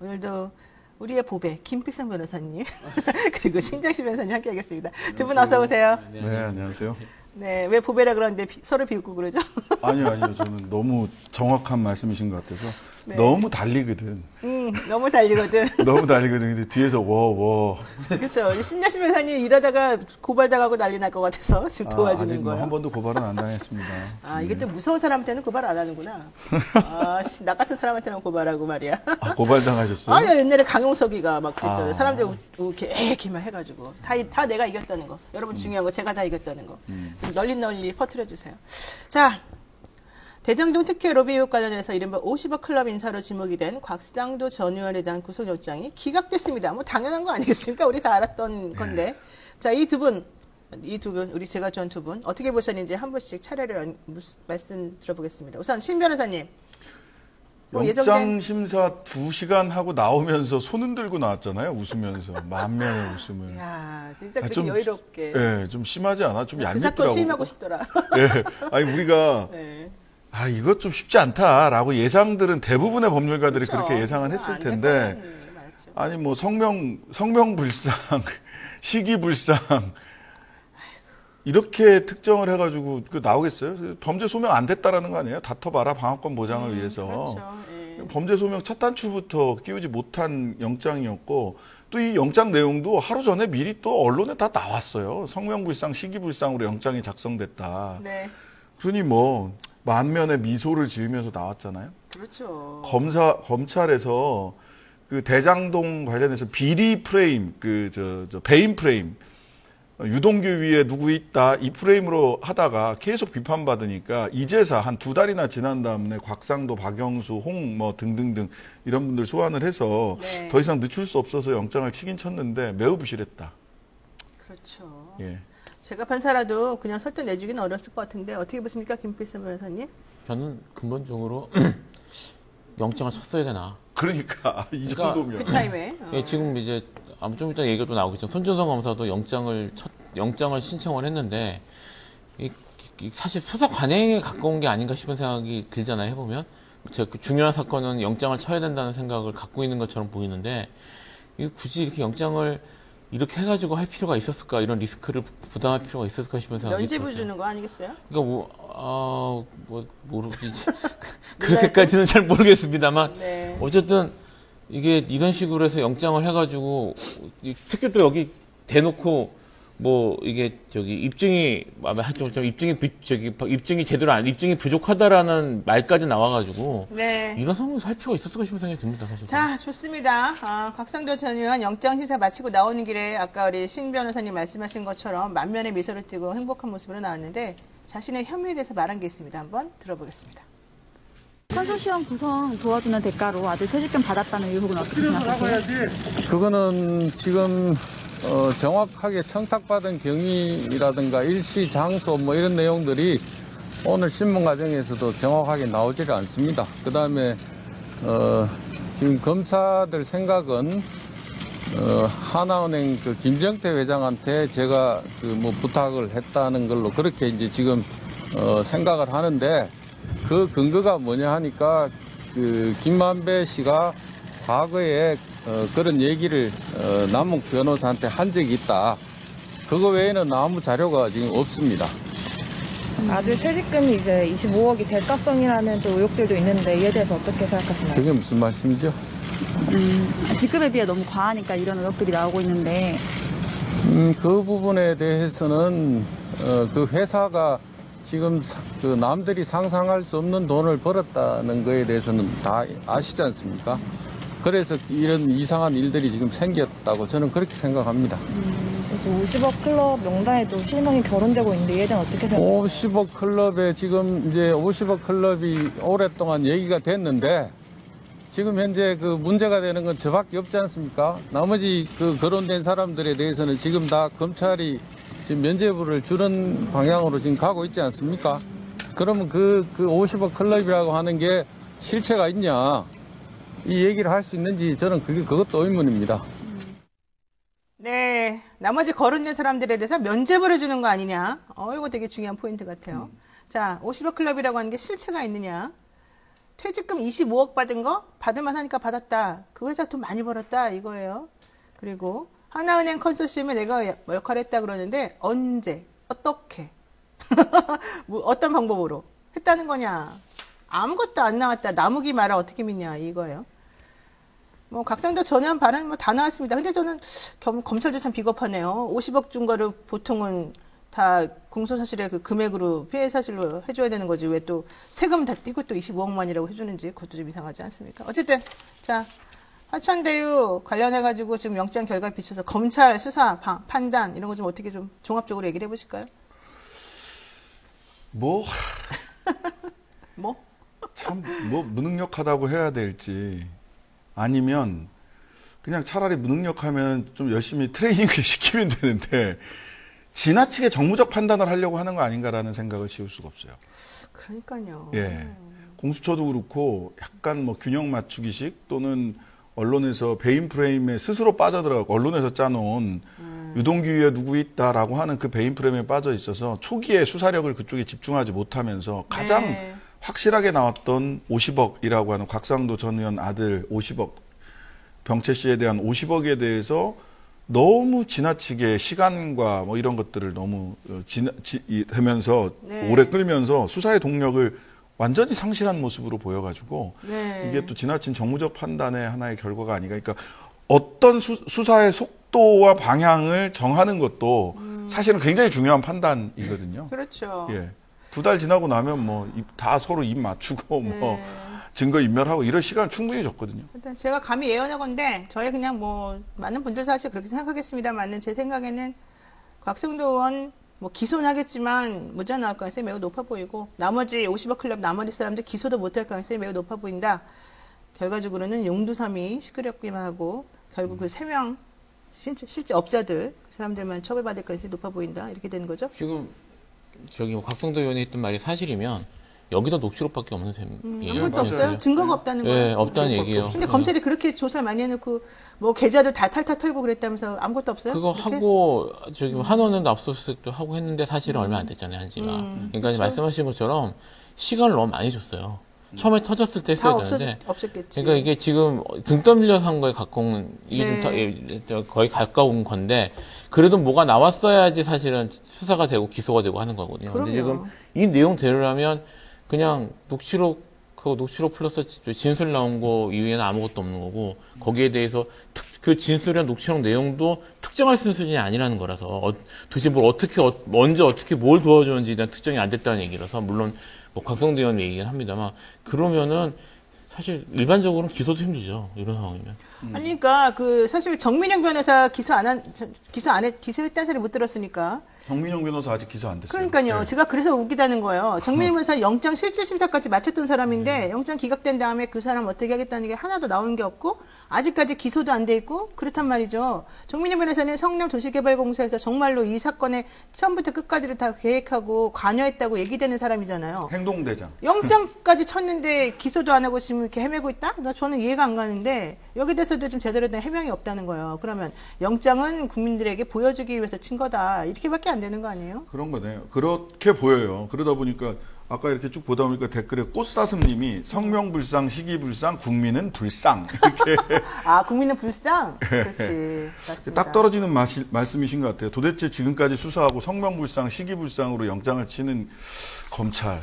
오늘도 우리의 보배 김필성 변호사님 그리고 신정식 변호사님 함께하겠습니다. 두 분 어서 오세요. 네, 안녕하세요. 네, 왜 보배라 그러는데 서로 비웃고 그러죠? 아니요. 저는 너무 정확한 말씀이신 것 같아서 네. 너무 달리거든. 너무 달리거든. 너무 달리거든. 근데 뒤에서 워. 그렇죠. 우리 신정식 변호사님 이러다가 고발당하고 난리 날 것 같아서 지금 도와주는 아직 거예요. 한 번도 고발은 안 당했습니다. 이게 또 무서운 사람한테는 고발 안 하는구나. 나 같은 사람한테만 고발하고 말이야. 고발 당하셨어요? 야, 옛날에 강용석이가 막 그랬죠. 사람들 이렇게만 해가지고 다 내가 이겼다는 거. 여러분 중요한 거 제가 다 이겼다는 거. 좀 널리 퍼뜨려 주세요. 자, 대장동 특혜 로비 의혹 관련해서 이른바 50억 클럽 인사로 지목이 된 곽상도 전 의원에 대한 구속영장이 기각됐습니다. 뭐 당연한 거 아니겠습니까? 우리 다 알았던 건데. 자, 이 두 분, 우리 제가 전 두 분 어떻게 보셨는지 한 분씩 차례로 말씀 들어보겠습니다. 우선 신 변호사님. 영장 심사 2시간 하고 나오면서 손 흔들고 나왔잖아요. 웃으면서 만면의 웃음을. 야, 진짜 그렇게 여유롭게. 네, 좀 심하지 않아? 좀 얄밉더라고. 그 사건 취임하고 싶더라. 네, 아니 우리가 네. 이것 좀 쉽지 않다라고 예상들은 대부분의 법률가들이 그렇죠. 그렇게 예상은 했을 텐데, 아니 뭐 성명불상, 시기불상 이렇게 특정을 해가지고 나오겠어요? 범죄 소명 안 됐다라는 거 아니에요? 다퉈봐라 방어권 보장을 위해서. 그렇죠. 범죄 소명 첫 단추부터 끼우지 못한 영장이었고, 또 이 영장 내용도 하루 전에 미리 또 언론에 다 나왔어요. 성명불상, 시기불상으로 영장이 작성됐다. 네. 그러니 뭐 만면의 미소를 지으면서 나왔잖아요. 그렇죠. 검찰에서 그 대장동 관련해서 비리 프레임, 배임 프레임, 유동규 위에 누구 있다 이 프레임으로 하다가 계속 비판받으니까 이제서 한 2달이나 지난 다음에 곽상도, 박영수, 홍 뭐 등등등 이런 분들 소환을 해서 네. 더 이상 늦출 수 없어서 영장을 치긴 쳤는데 매우 부실했다. 그렇죠. 예. 제가 판사라도 그냥 설득 내주기는 어렸을 것 같은데 어떻게 보십니까, 김필성 변호사님? 저는 근본적으로 영장을 쳤어야 되나. 그러니까 이 정도면. 그 타임에. 예, 지금 이제 좀 이따 얘기가 또 나오겠죠. 손준성 검사도 영장을 신청을 했는데 사실 수사 관행에 가까운 게 아닌가 싶은 생각이 들잖아요. 해보면 제가 그 중요한 사건은 영장을 쳐야 된다는 생각을 갖고 있는 것처럼 보이는데 굳이 이렇게 영장을 이렇게 해가지고 할 필요가 있었을까, 이런 리스크를 부담할 필요가 있었을까 싶은 생각이 면죄부 들었어요. 주는 거 아니겠어요? 그러니까 모르지. 그렇게까지는 잘 모르겠습니다만 네. 어쨌든 이게 이런 식으로 해서 영장을 해가지고 특히 또 여기 대놓고 이게 입증이 입증이 부족하다라는 말까지 나와가지고 네. 이런 상황에서 할 필요가 있었을까 싶은 생각이 듭니다. 사실. 자, 좋습니다. 곽상도 전 의원 영장 심사 마치고 나오는 길에 아까 우리 신 변호사님 말씀하신 것처럼 만면의 미소를 띠고 행복한 모습으로 나왔는데 자신의 혐의에 대해서 말한 게 있습니다. 한번 들어보겠습니다. 컨소시엄 구성 도와주는 대가로 아들 퇴직금 받았다는 의혹은 어떻게 생각하세요? 그거는 지금 정확하게 청탁받은 경위라든가 일시 장소 뭐 이런 내용들이 오늘 신문 과정에서도 정확하게 나오지를 않습니다. 그다음에 지금 검사들 생각은 하나은행 그 김정태 회장한테 제가 부탁을 했다는 걸로 그렇게 이제 지금 생각을 하는데, 그 근거가 뭐냐 하니까 김만배 씨가 과거에 그런 얘기를 남욱 변호사한테 한 적이 있다. 그거 외에는 아무 자료가 지금 없습니다. 아들 퇴직금이 이제 25억이 대가성이라는 좀 의혹들도 있는데 이에 대해서 어떻게 생각하시나요? 그게 무슨 말씀이죠? 직급에 비해 너무 과하니까 이런 의혹들이 나오고 있는데. 그 부분에 대해서는 그 회사가 지금 남들이 상상할 수 없는 돈을 벌었다는 거에 대해서는 다 아시지 않습니까? 그래서 이런 이상한 일들이 지금 생겼다고 저는 그렇게 생각합니다. 그래서 50억 클럽 명단에도 실명이 거론되고 있는데 이에 대한 어떻게 생각하세요? 50억 클럽에 지금 이제 50억 클럽이 오랫동안 얘기가 됐는데, 지금 현재 그 문제가 되는 건 저밖에 없지 않습니까? 나머지 거론된 사람들에 대해서는 지금 다 검찰이 지금 면죄부를 주는 방향으로 지금 가고 있지 않습니까? 그러면 그 50억 클럽이라고 하는 게 실체가 있냐, 이 얘기를 할 수 있는지 저는 그것도 의문입니다. 네, 나머지 거론된 사람들에 대해서 면죄부를 주는 거 아니냐? 이거 되게 중요한 포인트 같아요. 자, 50억 클럽이라고 하는 게 실체가 있느냐? 퇴직금 25억 받은 거 받을만 하니까 받았다. 그 회사 돈 많이 벌었다 이거예요. 그리고 하나은행 컨소시엄에 내가 역할을 했다 그러는데 언제 어떻게 뭐 어떤 방법으로 했다는 거냐. 아무것도 안 나왔다. 나무기 말아 어떻게 믿냐 이거예요. 뭐 각성도 전혀 발언 뭐 다 나왔습니다. 근데 저는 검찰도 참 비겁하네요. 50억 준 거를 보통은 다 공소사실의 그 금액으로 피해 사실로 해줘야 되는 거지. 왜 또 세금 다 띄고 또 25억만이라고 해주는지 그것도 좀 이상하지 않습니까? 어쨌든 자 화천대유 관련해가지고 지금 영장 결과 비춰서 검찰 수사 판단 이런 거 좀 어떻게 좀 종합적으로 얘기를 해보실까요? 뭐 뭐? 참 뭐 무능력하다고 해야 될지 아니면 그냥 차라리 무능력하면 좀 열심히 트레이닝을 시키면 되는데 지나치게 정무적 판단을 하려고 하는 거 아닌가라는 생각을 지울 수가 없어요. 그러니까요. 예. 공수처도 그렇고 약간 뭐 균형 맞추기식 또는 언론에서 배임 프레임에 스스로 빠져들어가고 언론에서 짜놓은 유동규에 누구 있다라고 하는 그 배임 프레임에 빠져 있어서 초기에 수사력을 그쪽에 집중하지 못하면서 가장 네. 확실하게 나왔던 50억이라고 하는 곽상도 전 의원 아들 50억, 병채 씨에 대한 50억에 대해서 너무 지나치게 시간과 뭐 이런 것들을 너무 하면서 네. 오래 끌면서 수사의 동력을 완전히 상실한 모습으로 보여가지고 네. 이게 또 지나친 정무적 판단의 하나의 결과가 아닌가. 그러니까 어떤 수사의 속도와 방향을 정하는 것도 사실은 굉장히 중요한 판단이거든요. 그렇죠. 예. 2달 지나고 나면 뭐 다 서로 입 맞추고 뭐 네. 증거 인멸하고 이럴 시간 충분히 줬거든요. 일단 제가 감히 예언하건데 저희 그냥 뭐 많은 분들 사실 그렇게 생각하겠습니다만은 제 생각에는 곽성도 의원 뭐 기소는 하겠지만 무죄 나올 가능성이 매우 높아 보이고 나머지 50억 클럽 나머지 사람들 기소도 못할 가능성이 매우 높아 보인다. 결과적으로는 용두삼이 시끄럽기만 하고 결국 그 3명 실제 업자들 그 사람들만 처벌받을 가능성이 높아 보인다. 이렇게 되는 거죠. 지금 저기 뭐 곽성도 의원이 했던 말이 사실이면 여기도 녹취록밖에 없는 셈이에요. 아무것도 없어요. 증거가 없다는 거예요. 네, 없다는 얘기예요. 근데 검찰이 그렇게 조사를 많이 해놓고 뭐 계좌도 다 탈탈 털고 그랬다면서 아무것도 없어요? 그거 그렇게? 하고 저기 한원은 압수수색도 하고 했는데 사실은 얼마 안 됐잖아요, 한지가. 그러니까 그렇죠. 말씀하신 것처럼 시간을 너무 많이 줬어요. 처음에 터졌을 때 다 했어야 되는데. 없었겠지. 그러니까 이게 지금 등 떠밀려서 한 거에 가까운 이게 네. 좀 거의 가까운 건데 그래도 뭐가 나왔어야지 사실은 수사가 되고 기소가 되고 하는 거거든요. 근데 지금 그럼요. 이 내용대로라면 그냥 녹취록 플러스 진술 나온 거 이외에는 아무것도 없는 거고 거기에 대해서 그 진술이나 녹취록 내용도 특정할 수 있는 수준이 아니라는 거라서 도대체 뭘 어떻게 언제 어떻게 뭘 도와줬는지에 대한 특정이 안 됐다는 얘기라서 물론 뭐 곽성도 의원 얘기긴 합니다만 그러면은 사실 일반적으로는 기소도 힘들죠. 이런 상황이면. 아니, 그러니까 그 사실 정민영 변호사 기소했다는 소리 못 들었으니까. 정민영 변호사 아직 기소 안 됐어요. 그러니까요. 네. 제가 그래서 웃기다는 거예요. 정민영 변호사 영장 실질 심사까지 맡았던 사람인데 영장 기각된 다음에 그 사람 어떻게 하겠다는 게 하나도 나오는 게 없고 아직까지 기소도 안 돼 있고 그렇단 말이죠. 정민영 변호사는 성남 도시개발공사에서 정말로 이 사건의 처음부터 끝까지를 다 계획하고 관여했다고 얘기되는 사람이잖아요. 행동대장. 영장까지 쳤는데 기소도 안 하고 지금 이렇게 헤매고 있다? 저는 이해가 안 가는데 여기에 대해서도 좀 제대로 된 해명이 없다는 거예요. 그러면 영장은 국민들에게 보여주기 위해서 친 거다. 이렇게밖에 안 되는 거 아니에요? 그런 거네요. 그렇게 보여요. 그러다 보니까 아까 이렇게 쭉 보다 보니까 댓글에 꽃사슴님이 성명불상, 시기불상, 국민은 불상 이렇게 아, 국민은 불상? 그렇지. 맞습니다. 딱 떨어지는 말씀이신 것 같아요. 도대체 지금까지 수사하고 성명불상, 시기불상으로 영장을 치는 검찰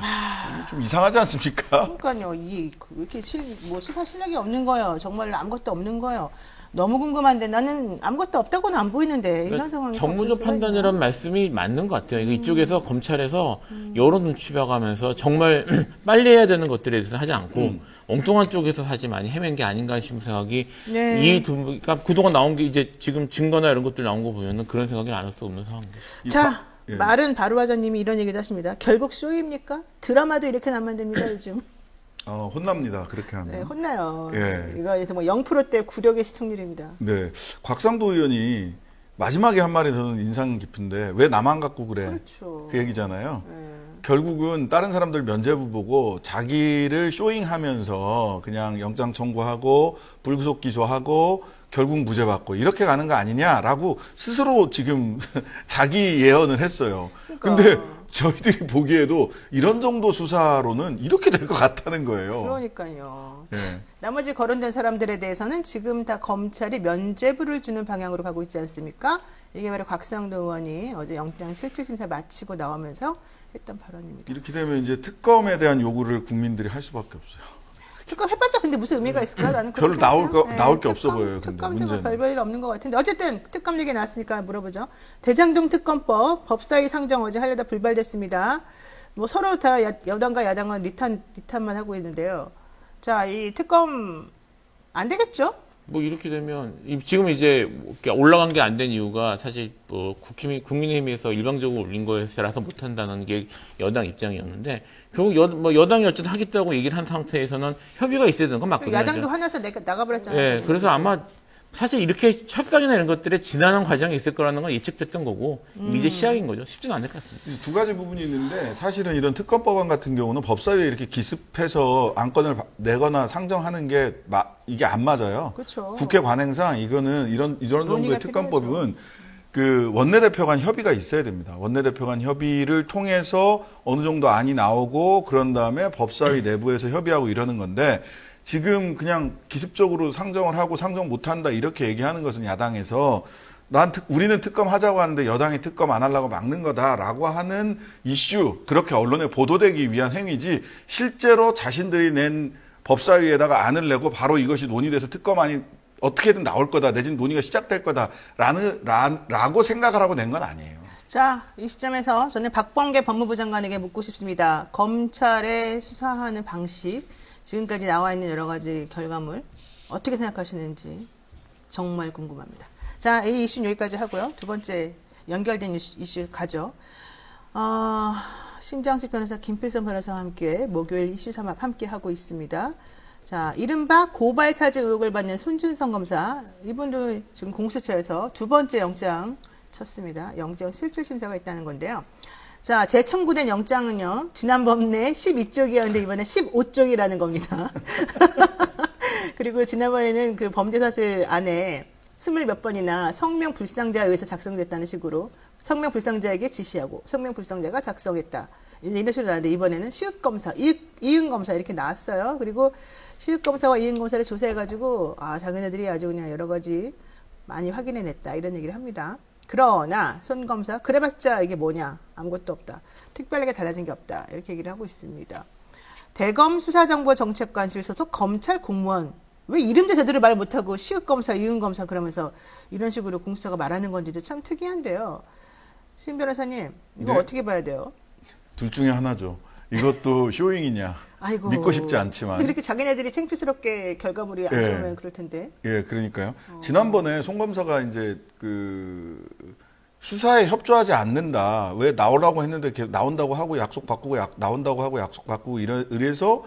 좀 이상하지 않습니까? 그러니까요. 왜 이렇게 수사 실력이 없는 거예요. 정말 아무것도 없는 거예요. 너무 궁금한데 나는 아무것도 없다고는 안 보이는데 이런 상황이 정무적 판단이라는 말씀이 맞는 것 같아요. 이거 이쪽에서 검찰에서 여러 눈치 봐가면서 정말 빨리 해야 되는 것들에 대해서 하지 않고 엉뚱한 쪽에서 사실 많이 헤맨 게 아닌가 싶은 생각이 네. 그러니까 그동안 나온 게 이제 지금 증거나 이런 것들 나온 거 보면은 그런 생각이 안 할 수 없는 상황입니다. 자, 예. 말은 바로하자님이 이런 얘기도 하십니다. 결국 쇼입니까? 드라마도 이렇게 나면 됩니다, 요즘. 혼납니다. 그렇게 하면. 네, 혼나요. 예. 이거에서 뭐 0%대 구력의 시청률입니다. 네. 곽상도 의원이 마지막에 한 말이 저는 인상 깊은데 왜 나만 갖고 그래? 그렇죠. 그 얘기잖아요. 네. 결국은 다른 사람들 면죄부 보고 자기를 쇼잉하면서 그냥 영장 청구하고 불구속 기소하고 결국 무죄 받고 이렇게 가는 거 아니냐라고 스스로 지금 자기 예언을 했어요. 근데 저희들이 보기에도 이런 정도 수사로는 이렇게 될 것 같다는 거예요. 그러니까요. 예. 나머지 거론된 사람들에 대해서는 지금 다 검찰이 면죄부를 주는 방향으로 가고 있지 않습니까? 이게 바로 곽상도 의원이 어제 영장 실질심사 마치고 나오면서 했던 발언입니다. 이렇게 되면 이제 특검에 대한 요구를 국민들이 할 수밖에 없어요. 특검 해봤자 근데 무슨 의미가 있을까? 나는 별로 그렇게 생각해요. 나올 게 없어 보여요. 근데 특검도 문제는. 별별 없는 것 같은데 어쨌든 특검 얘기 나왔으니까 물어보죠. 대장동 특검법 법사위 상정 어제 하려다 불발됐습니다. 뭐 서로 다 여당과 야당은 리탄만 하고 있는데요. 자, 이 특검 안 되겠죠? 뭐 이렇게 되면 지금 이제 올라간 게 안 된 이유가 사실 뭐 국민의힘에서 일방적으로 올린 거라서 못한다는 게 여당 입장이었는데 결국 여당이 어쨌든 하겠다고 얘기를 한 상태에서는 협의가 있어야 되는 건 맞거든요. 야당도 화나서 나가버렸잖아요. 네, 그래서 아마 사실 이렇게 협상이나 이런 것들에 지난한 과정이 있을 거라는 건 예측됐던 거고 이제 시작인 거죠. 쉽지는 않을 것 같습니다. 두 가지 부분이 있는데 사실은 이런 특검법안 같은 경우는 법사위에 이렇게 기습해서 안건을 내거나 상정하는 게 이게 안 맞아요. 그렇죠. 국회 관행상 이거는 이런 정도의 논의가 특검법은 그 원내대표 간 협의가 있어야 됩니다. 원내대표 간 협의를 통해서 어느 정도 안이 나오고 그런 다음에 법사위 내부에서 협의하고 이러는 건데 지금 그냥 기습적으로 상정을 하고 상정 못한다 이렇게 얘기하는 것은 야당에서 우리는 특검 하자고 하는데 여당이 특검 안 하려고 막는 거다라고 하는 이슈 그렇게 언론에 보도되기 위한 행위지 실제로 자신들이 낸 법사위에다가 안을 내고 바로 이것이 논의돼서 특검안이 어떻게든 나올 거다 내지는 논의가 시작될 거다라고 생각을 하고 낸 건 아니에요. 자, 이 시점에서 저는 박범계 법무부 장관에게 묻고 싶습니다. 검찰의 수사하는 방식 지금까지 나와 있는 여러 가지 결과물 어떻게 생각하시는지 정말 궁금합니다. 자, 이 이슈는 여기까지 하고요. 두 번째 연결된 이슈 가죠. 신장식 변호사, 김필선 변호사와 함께 목요일 이슈 삼합 함께 하고 있습니다. 자, 이른바 고발 사직 의혹을 받는 손준성 검사 이분도 지금 공수처에서 두 번째 영장 쳤습니다. 영장 실질심사가 있다는 건데요. 자, 재청구된 영장은요, 지난번에 12쪽이었는데 이번에 15쪽이라는 겁니다. 그리고 지난번에는 그 범죄 사실 안에 20몇 번이나 성명 불상자에 의해서 작성됐다는 식으로 성명 불상자에게 지시하고 성명 불상자가 작성했다. 이런 식으로 나왔는데 이번에는 시흑검사, 이은검사 이렇게 나왔어요. 그리고 시흑검사와 이은검사를 조사해가지고 자기네들이 아주 그냥 여러 가지 많이 확인해냈다. 이런 얘기를 합니다. 그러나 손 검사 그래봤자 이게 뭐냐 아무것도 없다. 특별하게 달라진 게 없다. 이렇게 얘기를 하고 있습니다. 대검 수사정보정책관실 소속 검찰 공무원 왜 이름도 제대로 말 못하고 시흑검사 이은검사 그러면서 이런 식으로 공수처가 말하는 건지도 참 특이한데요. 신 변호사님 이거 네. 어떻게 봐야 돼요? 둘 중에 하나죠. 이것도 쇼잉이냐 아이고, 믿고 싶지 않지만 근데 그렇게 자기네들이 창피스럽게 결과물이 안 예. 나오면 그럴 텐데. 예, 그러니까요. 지난번에 송 검사가 이제 그 수사에 협조하지 않는다. 왜 나오라고 했는데 계속 나온다고 하고 약속 바꾸고 나온다고 하고 약속 바꾸고 이래서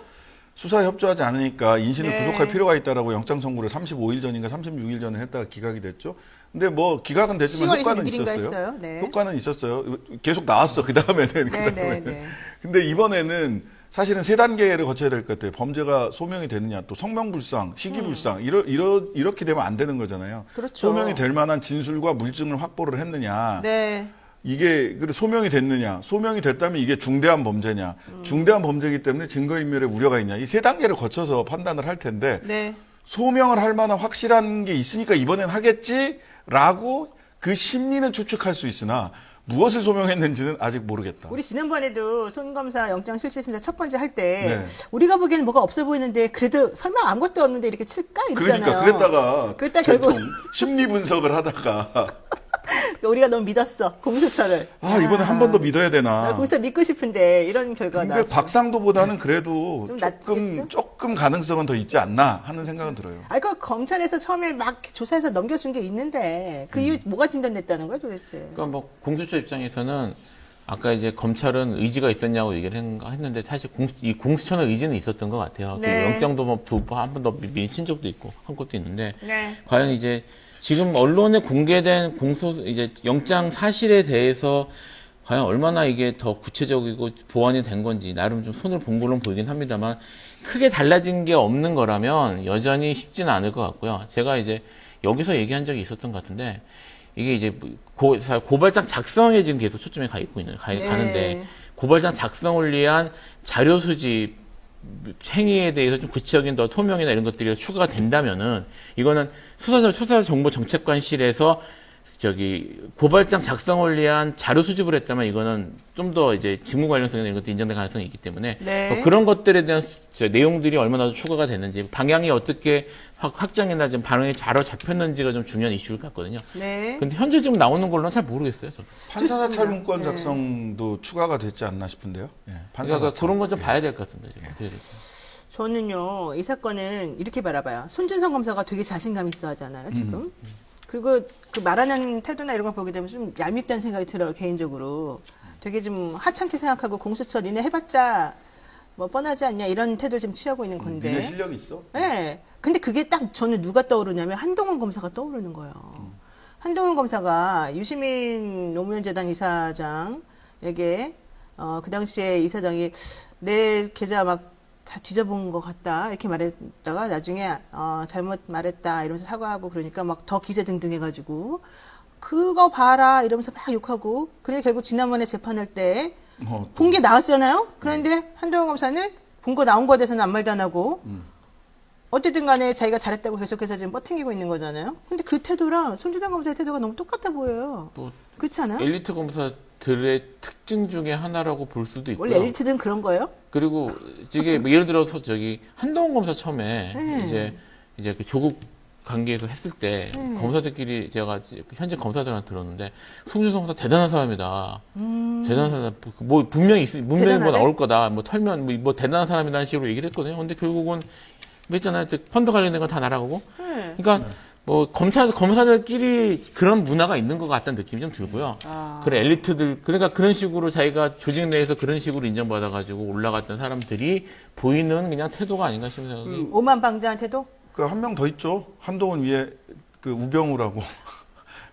수사에 협조하지 않으니까 인신을 네. 구속할 필요가 있다라고 영장 선고를 35일 전인가 36일 전에 했다가 기각이 됐죠. 근데 뭐 기각은 됐지만 10월 효과는 26일인가 있었어요. 했어요. 네. 효과는 있었어요. 계속 나왔어. 그 다음에는. 네. 근데 이번에는 사실은 세 단계를 거쳐야 될 것 같아요. 범죄가 소명이 되느냐, 또 성명불상, 시기불상 이렇게 되면 안 되는 거잖아요. 그렇죠. 소명이 될 만한 진술과 물증을 확보를 했느냐. 네. 이게 소명이 됐느냐, 소명이 됐다면 이게 중대한 범죄냐, 중대한 범죄이기 때문에 증거인멸의 우려가 있냐. 이 세 단계를 거쳐서 판단을 할 텐데 네. 소명을 할 만한 확실한 게 있으니까 이번엔 하겠지라고 그 심리는 추측할 수 있으나 무엇을 소명했는지는 아직 모르겠다. 우리 지난번에도 손 검사 영장 실질심사 첫 번째 할 때 네. 우리가 보기에는 뭐가 없어 보이는데 그래도 설마 아무것도 없는데 이렇게 칠까 이러잖아요. 그러니까 그랬다가 결국 심리 분석을 하다가 우리가 너무 믿었어 공수처를. 이번에 한 번 더 믿어야 되나. 공수처 믿고 싶은데 이런 결과가 근데 나왔어. 곽상도보다는 그래도 좀 낫겠죠? 조금 가능성은 더 있지 않나 하는 생각은 들어요. 그 검찰에서 처음에 막 조사해서 넘겨준 게 있는데 그 이후 뭐가 진전됐다는 거야 도대체? 그러니까 뭐 공수처 입장에서는 아까 이제 검찰은 의지가 있었냐고 얘기를 했는데 사실 이 공수처는 의지는 있었던 것 같아요. 네. 그 영장도 뭐 한 번 더 미친 적도 있고 한 것도 있는데 네. 과연 이제 지금 언론에 공개된 이제 영장 사실에 대해서 과연 얼마나 이게 더 구체적이고 보완이 된 건지 나름 좀 손을 본 걸로 보이긴 합니다만 크게 달라진 게 없는 거라면 여전히 쉽지는 않을 것 같고요. 제가 이제 여기서 얘기한 적이 있었던 것 같은데 이게 이제 고발장 작성에 지금 계속 초점이 가는데 고발장 작성을 위한 자료 수집 행위에 대해서 좀 구체적인 더 토명이나 이런 것들이 추가가 된다면은 이거는 수사정보정책관실에서 고발장 작성을 위한 자료 수집을 했다면 이거는 좀 더 이제 직무 관련성이나 이런 것도 인정될 가능성이 있기 때문에 그런 것들에 대한 내용들이 얼마나 더 추가가 됐는지 방향이 어떻게 확장이나 좀 반응이 잘 잡혔는지가 좀 중요한 이슈일 것 같거든요. 네. 근데 현재 지금 나오는 걸로는 잘 모르겠어요. 저는. 판사사찰 문건 작성도 추가가 됐지 않나 싶은데요. 예, 그러니까 그런 건 좀 봐야 될 것 같습니다. 지금. 저는요, 이 사건은 이렇게 바라봐요. 손준성 검사가 되게 자신감 있어 하잖아요, 지금. 그리고 그 말하는 태도나 이런 걸 보게 되면 좀 얄밉다는 생각이 들어요, 개인적으로. 되게 좀 하찮게 생각하고 공수처 니네 해봤자 뭐 뻔하지 않냐 이런 태도를 지금 취하고 있는 건데. 니네 실력이 있어? 네. 근데 그게 딱 저는 누가 떠오르냐면 한동훈 검사가 떠오르는 거예요. 한동훈 검사가 유시민 노무현재단 이사장에게 그 당시에 이사장이 내 계좌 막 다 뒤져본 것 같다 이렇게 말했다가 나중에 잘못 말했다 이러면서 사과하고 그러니까 막 더 기세등등 해가지고 그거 봐라 이러면서 막 욕하고 그런데 결국 지난번에 재판할 때 본 게 나왔잖아요. 그런데 한동훈 검사는 본 거 나온 거에 대해서는 아무 말도 안 하고 어쨌든 간에 자기가 잘했다고 계속해서 지금 뻗팅기고 있는 거잖아요. 근데 그 태도랑 손준성 검사의 태도가 너무 똑같아 보여요. 그렇지 않아요? 엘리트 검사들의 특징 중에 하나라고 볼 수도 있고요. 원래 엘리트들은 그런 거예요? 그리고 이게 뭐 예를 들어서 한동훈 검사 처음에 이제 그 조국 관계에서 했을 때 검사들끼리 제가 현재 검사들한테 들었는데 송준성 검사 대단한 사람이다. 대단한 사람 뭐 분명히 뭐 나올 거다. 뭐 털면 뭐 대단한 사람이라는 식으로 얘기를 했거든요. 근데 결국은 뭐 했잖아요. 펀드 관련된 건 다 날아가고. 그러니까 뭐 검사들끼리 그런 문화가 있는 것 같다는 느낌이 좀 들고요. 그래 엘리트들 그러니까 그런 식으로 자기가 조직 내에서 그런 식으로 인정받아가지고 올라갔던 사람들이 보이는 그냥 태도가 아닌가 싶은 생각이. 오만방자한 태도? 그 한 명 더 있죠. 한동훈 위에 그 우병우라고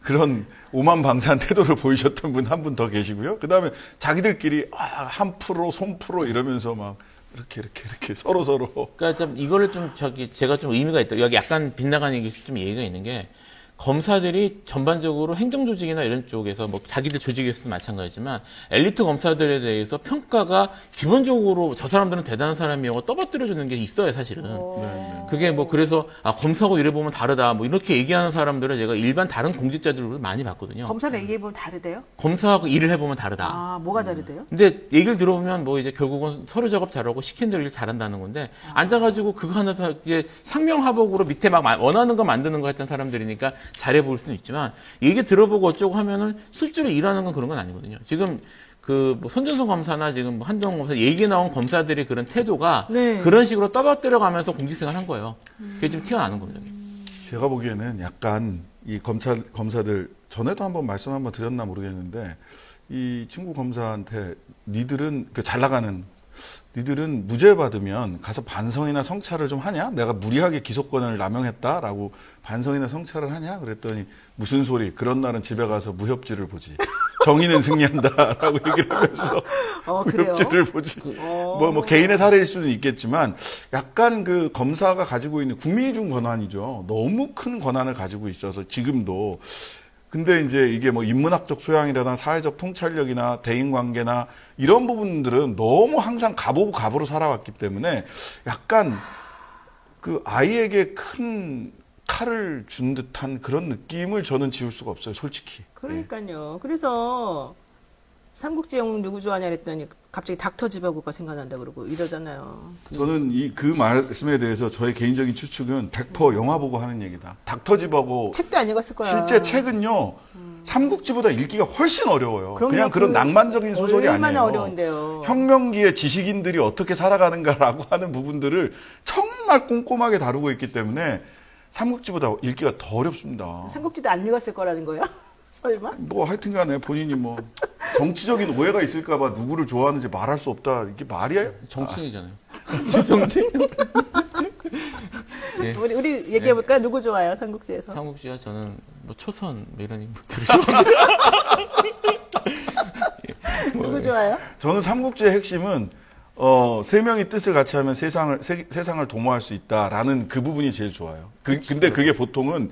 그런 오만방자한 태도를 보이셨던 분 한 분 더 계시고요. 그 다음에 자기들끼리 한 프로, 손 프로 이러면서 막 이렇게 서로. 그러니까 좀 이거를 좀 제가 좀 의미가 있다. 여기 약간 빗나가는 얘기 좀 얘기가 있는 게 검사들이 전반적으로 행정조직이나 이런 쪽에서 뭐 자기들 조직에서도 마찬가지지만 엘리트 검사들에 대해서 평가가 기본적으로 저 사람들은 대단한 사람이라고 떠받들어주는 게 있어요, 사실은. 그게 뭐 그래서 검사하고 일해보면 다르다 뭐 이렇게 얘기하는 사람들은 제가 일반 다른 공직자들을 많이 봤거든요. 검사를 얘기해보면 다르대요? 검사하고 일을 해보면 다르다. 뭐가 다르대요? 근데 얘기를 들어보면 뭐 이제 결국은 서류 작업 잘하고 시킨 대로 일 잘한다는 건데 앉아가지고 그거 하나 이제 상명하복으로 밑에 막 원하는 거 만드는 거 했던 사람들이니까 잘해 보일 수는 있지만 얘기 들어보고 어쩌고 하면은 실제로 일하는 건 그런 건 아니거든요. 지금 그 뭐 손준성 검사나 지금 뭐 한동훈 검사 얘기 나온 검사들의 그런 태도가 그런 식으로 떠받들어 가면서 공직생활 한 거예요. 그게 지금 튀어나오는 겁니다. 제가 보기에는 약간 이 검사들 전에도 한번 말씀 한번 드렸나 모르겠는데 이 친구 검사한테 니들은 잘 나가는 니들은 무죄 받으면 가서 반성이나 성찰을 좀 하냐? 내가 무리하게 기소권을 남용했다라고 반성이나 성찰을 하냐? 그랬더니 무슨 소리? 그런 날은 집에 가서 무협지를 보지. 정의는 승리한다라고 얘기를 하면서 무협지를 보지. 뭐 개인의 사례일 수는 있겠지만 약간 그 검사가 가지고 있는 국민이 준 권한이죠. 너무 큰 권한을 가지고 있어서 지금도. 근데 이제 이게 뭐 인문학적 소양이라나 사회적 통찰력이나 대인관계나 이런 부분들은 너무 항상 갑으로 살아왔기 때문에 약간 그 아이에게 큰 칼을 준 듯한 그런 느낌을 저는 지울 수가 없어요, 솔직히. 그러니까요. 그래서 삼국지 영웅 누구 좋아하냐 그랬더니 갑자기 닥터 지바고가 생각난다 그러고 이러잖아요. 저는 그 말씀에 대해서 저의 개인적인 추측은 100% 영화 보고 하는 얘기다. 닥터 지바고 책도 안 읽었을 거야. 실제 책은요. 삼국지보다 읽기가 훨씬 어려워요. 그냥 그런 낭만적인 소설이 얼마나 아니에요. 어려운데요. 혁명기의 지식인들이 어떻게 살아가는가라고 하는 부분들을 정말 꼼꼼하게 다루고 있기 때문에 삼국지보다 읽기가 더 어렵습니다. 삼국지도 안 읽었을 거라는 거예요? 설마? 뭐 하여튼간에 본인이 뭐 정치적인 오해가 있을까봐 누구를 좋아하는지 말할 수 없다. 이게 말이에요? 정치인이잖아요. 정치인. 네. 우리 얘기해 볼까요? 누구 좋아요? 삼국지에서? 삼국지가 저는 뭐 초선 뭐 이런 인물들을 좋아합니다. 누구 좋아요? 저는 삼국지의 핵심은 세 명이 뜻을 같이 하면 세상을 도모할 수 있다라는 그 부분이 제일 좋아요. 근데 그게 보통은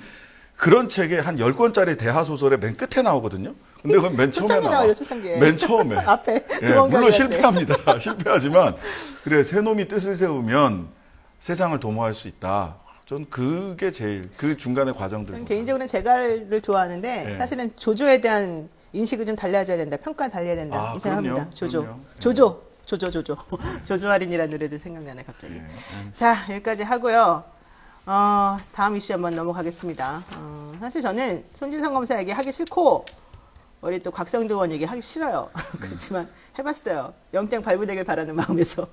그런 책의 한 10권짜리 대하소설의 맨 끝에 나오거든요. 근데 그건 맨 처음에 나와. 나와요, 초창기에. 맨 처음에. 앞에. 예, 물론 실패합니다. 실패하지만 그래 새 놈이 뜻을 세우면 세상을 도모할 수 있다. 전 그게 제일 그 중간의 과정들. 개인적으로는 제갈을 좋아하는데 네. 사실은 조조에 대한 인식을 좀 달라져야 된다. 평가 달려야 된다. 이 생각합니다. 그럼요. 조조. 조조 할인이라는 노래도 생각나네 갑자기. 자, 여기까지 하고요. 다음 이슈 한번 넘어가겠습니다. 사실 저는 손준성 검사 얘기 하기 싫고 우리 또 곽상도 의원 얘기 하기 싫어요. 그렇지만 해봤어요. 영장 발부되길 바라는 마음에서.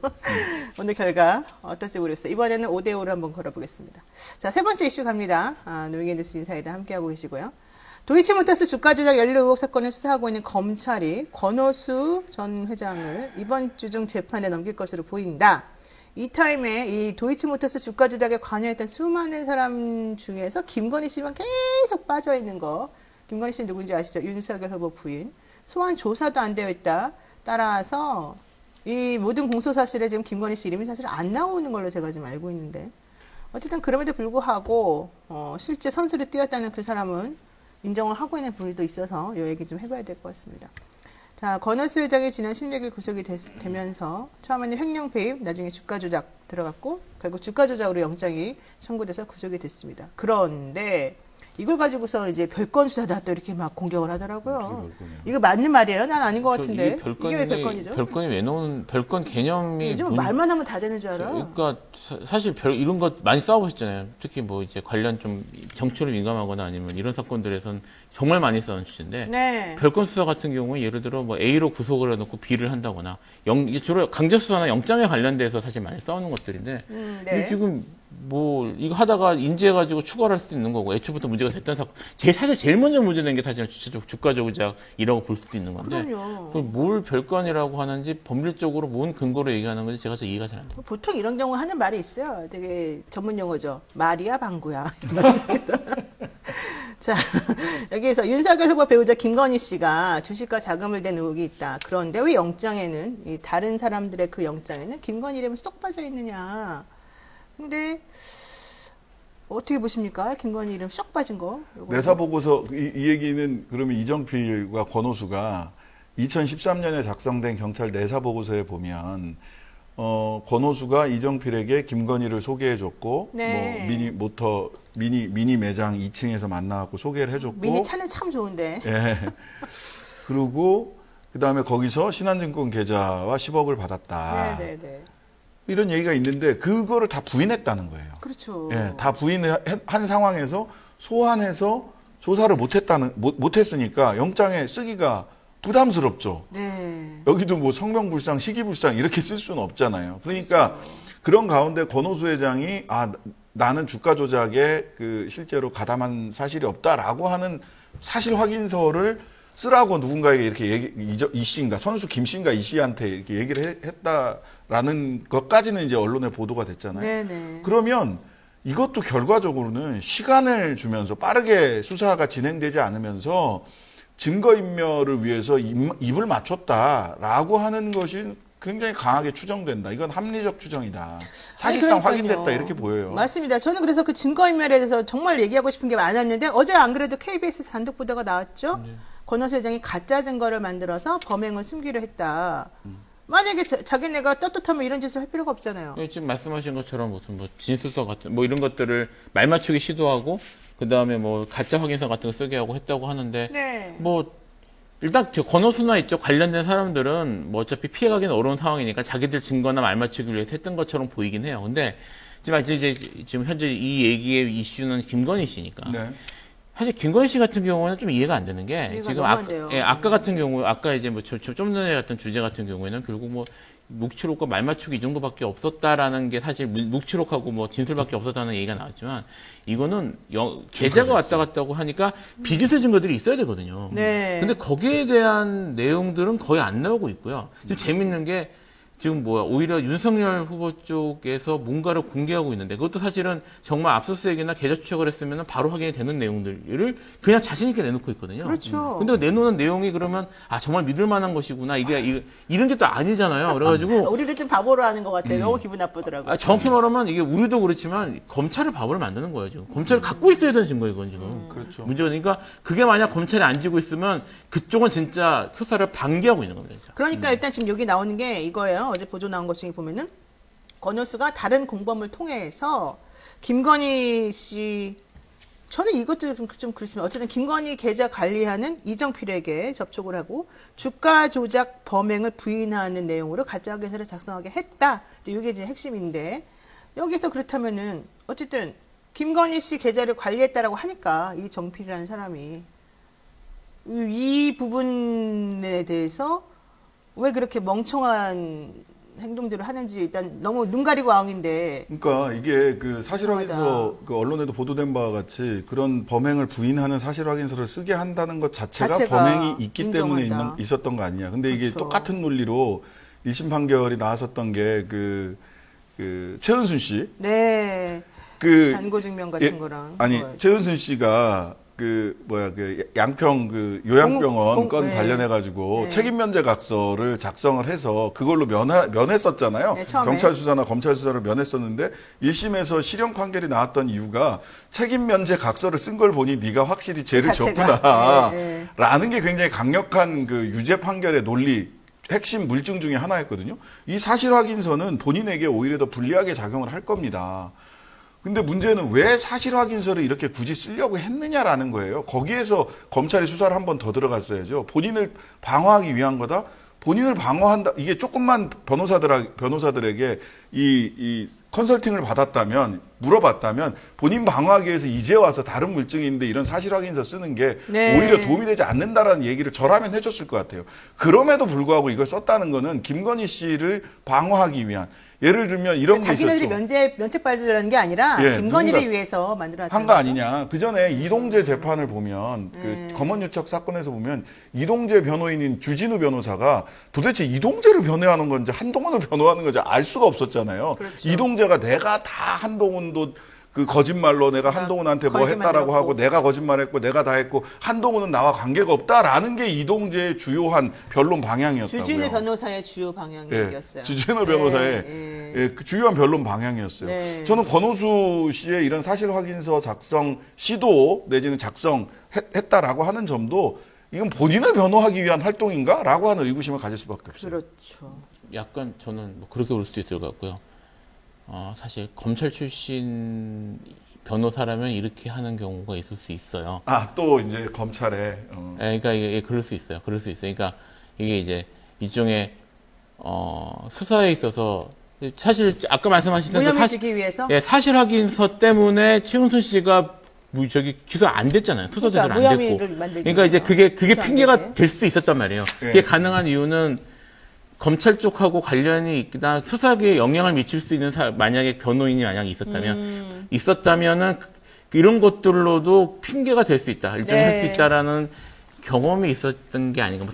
오늘 결과 어떨지 모르겠어요. 이번에는 5대5로 한번 걸어보겠습니다. 자, 세 번째 이슈 갑니다. 노영희 뉴스 인사이다 함께하고 계시고요. 도이치모터스 주가 조작 연루 의혹 사건을 수사하고 있는 검찰이 권오수 전 회장을 이번 주 중 재판에 넘길 것으로 보인다. 이 타임에 이 도이치모터스 주가 조작에 관여했던 수많은 사람 중에서 김건희 씨만 계속 빠져 있는 거. 김건희 씨 누군지 아시죠? 윤석열 후보 부인. 소환 조사도 안 되어 있다. 따라서 이 모든 공소 사실에 지금 김건희 씨 이름이 사실 안 나오는 걸로 제가 지금 알고 있는데 어쨌든 그럼에도 불구하고 실제 선수를 뛰었다는 그 사람은 인정을 하고 있는 분들도 있어서 이 얘기 좀 해봐야 될 것 같습니다. 자, 권오수 회장이 지난 16일 구속이 되면서 처음에는 횡령 배임, 나중에 주가 조작 들어갔고 결국 주가 조작으로 영장이 청구돼서 구속이 됐습니다. 그런데 이걸 가지고서 이제 별건 수사다 또 이렇게 막 공격을 하더라고요. 이거 맞는 말이에요? 난 아닌 것 같은데. 이게 왜 별건이죠? 별건이 왜 나오는 별건 개념이 요즘 말만 하면 다 되는 줄 알아. 그러니까 사실 이런 것 많이 싸워보셨잖아요. 특히 뭐 이제 관련 좀 정치로 민감하거나 아니면 이런 사건들에선 정말 많이 싸운 주제인데 네. 별건 수사 같은 경우에 예를 들어 뭐 A로 구속을 해놓고 B를 한다거나 주로 강제 수사나 영장에 관련돼서 사실 많이 싸우는 것들인데 네. 지금 뭐 이거 하다가 인지해가지고 추가를 할 수도 있는 거고 애초부터 문제가 됐던 사건 사실 제일 먼저 문제된 게 사실 주가 조작이라고 볼 수도 있는 건데 그럼요. 뭘 별건이라고 하는지 법률적으로 뭔 근거로 얘기하는 건지 제가 잘 이해가 잘 안 돼요. 보통 이런 경우 하는 말이 있어요. 되게 전문 용어죠. 말이야 방구야. 이런 말이 있습니다. 자, 여기에서 윤석열 후보 배우자 김건희 씨가 주식과 자금을 댄 의혹이 있다. 그런데 왜 영장에는 이 다른 사람들의 그 영장에는 김건희 이름이 쏙 빠져 있느냐. 근데 어떻게 보십니까? 김건희 이름 쏙 빠진 거. 내사 보고서 이 얘기는 그러면 이정필과 권오수가 2013년에 작성된 경찰 내사 보고서에 보면 권오수가 이정필에게 김건희를 소개해줬고 네. 뭐 미니 매장 2층에서 만나갖고 소개를 해줬고 미니 차는 참 좋은데. 예. 그리고 그다음에 거기서 신한증권 계좌와 10억을 받았다. 네네네. 이런 얘기가 있는데 그거를 다 부인했다는 거예요. 그렇죠. 예, 다 부인한 상황에서 소환해서 조사를 못했으니까 영장에 쓰기가 부담스럽죠. 네. 여기도 뭐 성명불상, 시기불상 이렇게 쓸 수는 없잖아요. 그러니까 그런 가운데 권오수 회장이 나는 주가 조작에 그 실제로 가담한 사실이 없다라고 하는 사실 확인서를 쓰라고 누군가에게 이렇게 이 씨인가 선수 김 씨인가 이 씨한테 이렇게 얘기를 했다라는 것까지는 이제 언론에 보도가 됐잖아요. 네네. 그러면 이것도 결과적으로는 시간을 주면서 빠르게 수사가 진행되지 않으면서 증거인멸을 위해서 입을 맞췄다라고 하는 것이 굉장히 강하게 추정된다. 이건 합리적 추정이다. 사실상 확인됐다 이렇게 보여요. 맞습니다. 저는 그래서 그 증거인멸에 대해서 정말 얘기하고 싶은 게 많았는데 어제 안 그래도 KBS 단독 보도가 나왔죠. 권오수 회장이 가짜 증거를 만들어서 범행을 숨기려 했다. 만약에 자기네가 떳떳하면 이런 짓을 할 필요가 없잖아요. 지금 말씀하신 것처럼 무슨 뭐 진술서 같은 뭐 이런 것들을 말 맞추기 시도하고 그 다음에 뭐 가짜 확인서 같은 거 쓰게 하고 했다고 하는데 네. 뭐 일단 권오수나 이쪽 관련된 사람들은 뭐 어차피 피해가기는 어려운 상황이니까 자기들 증거나 말 맞추기 위해서 했던 것처럼 보이긴 해요. 근데 지금 현재 이 얘기의 이슈는 김건희 씨니까. 네. 사실 김건희 씨 같은 경우는 좀 이해가 안 되는 게 지금 아까 같은 경우 아까 이제 뭐 좀 전에 갔던 주제 같은 경우에는 결국 뭐 묵치록과 말 맞추기 이 정도밖에 없었다라는 게 사실 묵치록하고 뭐 진술밖에 없었다는 얘기가 나왔지만 이거는 계좌가 왔다 갔다고 하니까 비디오 증거들이 있어야 되거든요. 네. 근데 거기에 대한 내용들은 거의 안 나오고 있고요. 지금 재밌는 게 지금 오히려 윤석열 후보 쪽에서 뭔가를 공개하고 있는데 그것도 사실은 정말 압수수색이나 계좌 추적을 했으면 바로 확인이 되는 내용들을 그냥 자신 있게 내놓고 있거든요. 그렇죠. 근데 내놓는 내용이 그러면 정말 믿을 만한 것이구나. 이런 게 또 아니잖아요. 그래가지고 우리를 좀 바보로 하는 것 같아요. 너무 기분 나쁘더라고요. 정확히 말하면 이게 우리도 그렇지만 검찰을 바보를 만드는 거예요. 지금 검찰을 갖고 있어야 되는 증거예요. 이건 지금. 그렇죠. 문제가 그러니까 그게 만약 검찰이 안 지고 있으면 그쪽은 진짜 수사를 방기하고 있는 겁니다. 진짜. 그러니까 일단 지금 여기 나오는 게 이거예요. 어제 보도 나온 것 중에 보면은 권오수가 다른 공범을 통해서 김건희 씨, 저는 이것도 좀 그렇지만 어쨌든 김건희 계좌 관리하는 이정필에게 접촉을 하고 주가 조작 범행을 부인하는 내용으로 가짜 계좌를 작성하게 했다. 이게 이제 핵심인데 여기서 그렇다면은 어쨌든 김건희 씨 계좌를 관리했다라고 하니까 이 정필이라는 사람이 이 부분에 대해서 왜 그렇게 멍청한 행동들을 하는지 일단 너무 눈 가리고 아웅인데. 그러니까 이게 그 사실 확인서 그 언론에도 보도된 바와 같이 그런 범행을 부인하는 사실 확인서를 쓰게 한다는 것 자체가 범행이 있기 때문에 있었던 거 아니냐. 근데 이게 그렇죠. 똑같은 논리로 1심 판결이 나왔었던 게 최은순 씨. 네. 그 잔고 증명 같은 거랑. 최은순 씨가 양평 요양병원 건 네. 관련해가지고 네. 책임 면제 각서를 작성을 해서 그걸로 면했었잖아요. 네, 처음에. 경찰 수사나 검찰 수사를 면했었는데 1심에서 실형 판결이 나왔던 이유가 책임 면제 각서를 쓴 걸 보니 네가 확실히 죄를 졌구나. 네. 라는 게 굉장히 강력한 그 유죄 판결의 논리. 핵심 물증 중에 하나였거든요. 이 사실 확인서는 본인에게 오히려 더 불리하게 작용을 할 겁니다. 근데 문제는 왜 사실 확인서를 이렇게 굳이 쓰려고 했느냐라는 거예요. 거기에서 검찰이 수사를 한 번 더 들어갔어야죠. 본인을 방어하기 위한 거다. 본인을 방어한다. 이게 조금만 변호사들에게 이 컨설팅을 물어봤다면 본인 방어하기 위해서 이제 와서 다른 물증이 있는데 이런 사실 확인서 쓰는 게 네. 오히려 도움이 되지 않는다라는 얘기를 저라면 해줬을 것 같아요. 그럼에도 불구하고 이걸 썼다는 거는 김건희 씨를 방어하기 위한, 예를 들면 이런 게 있었죠. 자기네들이 면책 받으려는 게 아니라 김건희를 위해서 만들어놨던 한 거 아니냐. 그 전에 이동재 재판을 보면 그 검언유착 사건에서 보면 이동재 변호인인 주진우 변호사가 도대체 이동재를 변호하는 건지 한동훈을 변호하는 건지 알 수가 없었잖아요. 그렇죠. 이동재가 내가 다 한동훈도 그 거짓말로 내가 한동훈한테 뭐 했다라고 하고 내가 거짓말했고 내가 다 했고 한동훈은 나와 관계가 없다라는 게 이동재의 주요한 변론 방향이었다고요. 주진우 변호사의 주요 방향이었어요. 주진우 변호사의 그 주요한 변론 방향이었어요. 네. 저는 권오수 씨의 이런 사실 확인서 작성 시도 내지는 작성했다라고 하는 점도 이건 본인을 변호하기 위한 활동인가라고 하는 의구심을 가질 수밖에 없어요. 그렇죠. 약간 저는 그렇게 볼 수도 있을 것 같고요. 사실 검찰 출신 변호사라면 이렇게 하는 경우가 있을 수 있어요. 또 이제 검찰에. 그러니까 이게 그럴 수 있어요. 그러니까 이게 이제 일종의 수사에 있어서 사실 아까 말씀하신 무혐의지기 위해서. 사실 확인서 때문에 최은순 씨가 기소 안 됐잖아요. 수사 제대로 안 됐고. 그러니까 이제 그게 핑계가 될 수도 있었단 말이에요. 그게 가능한 이유는 검찰 쪽하고 관련이 있다, 수사에 영향을 미칠 수 있는 만약에 변호인이 만약에 있었다면은 이런 것들로도 핑계가 될 수 있다, 일정히 할 수 있다라는 경험이 있었던 게 아닌가.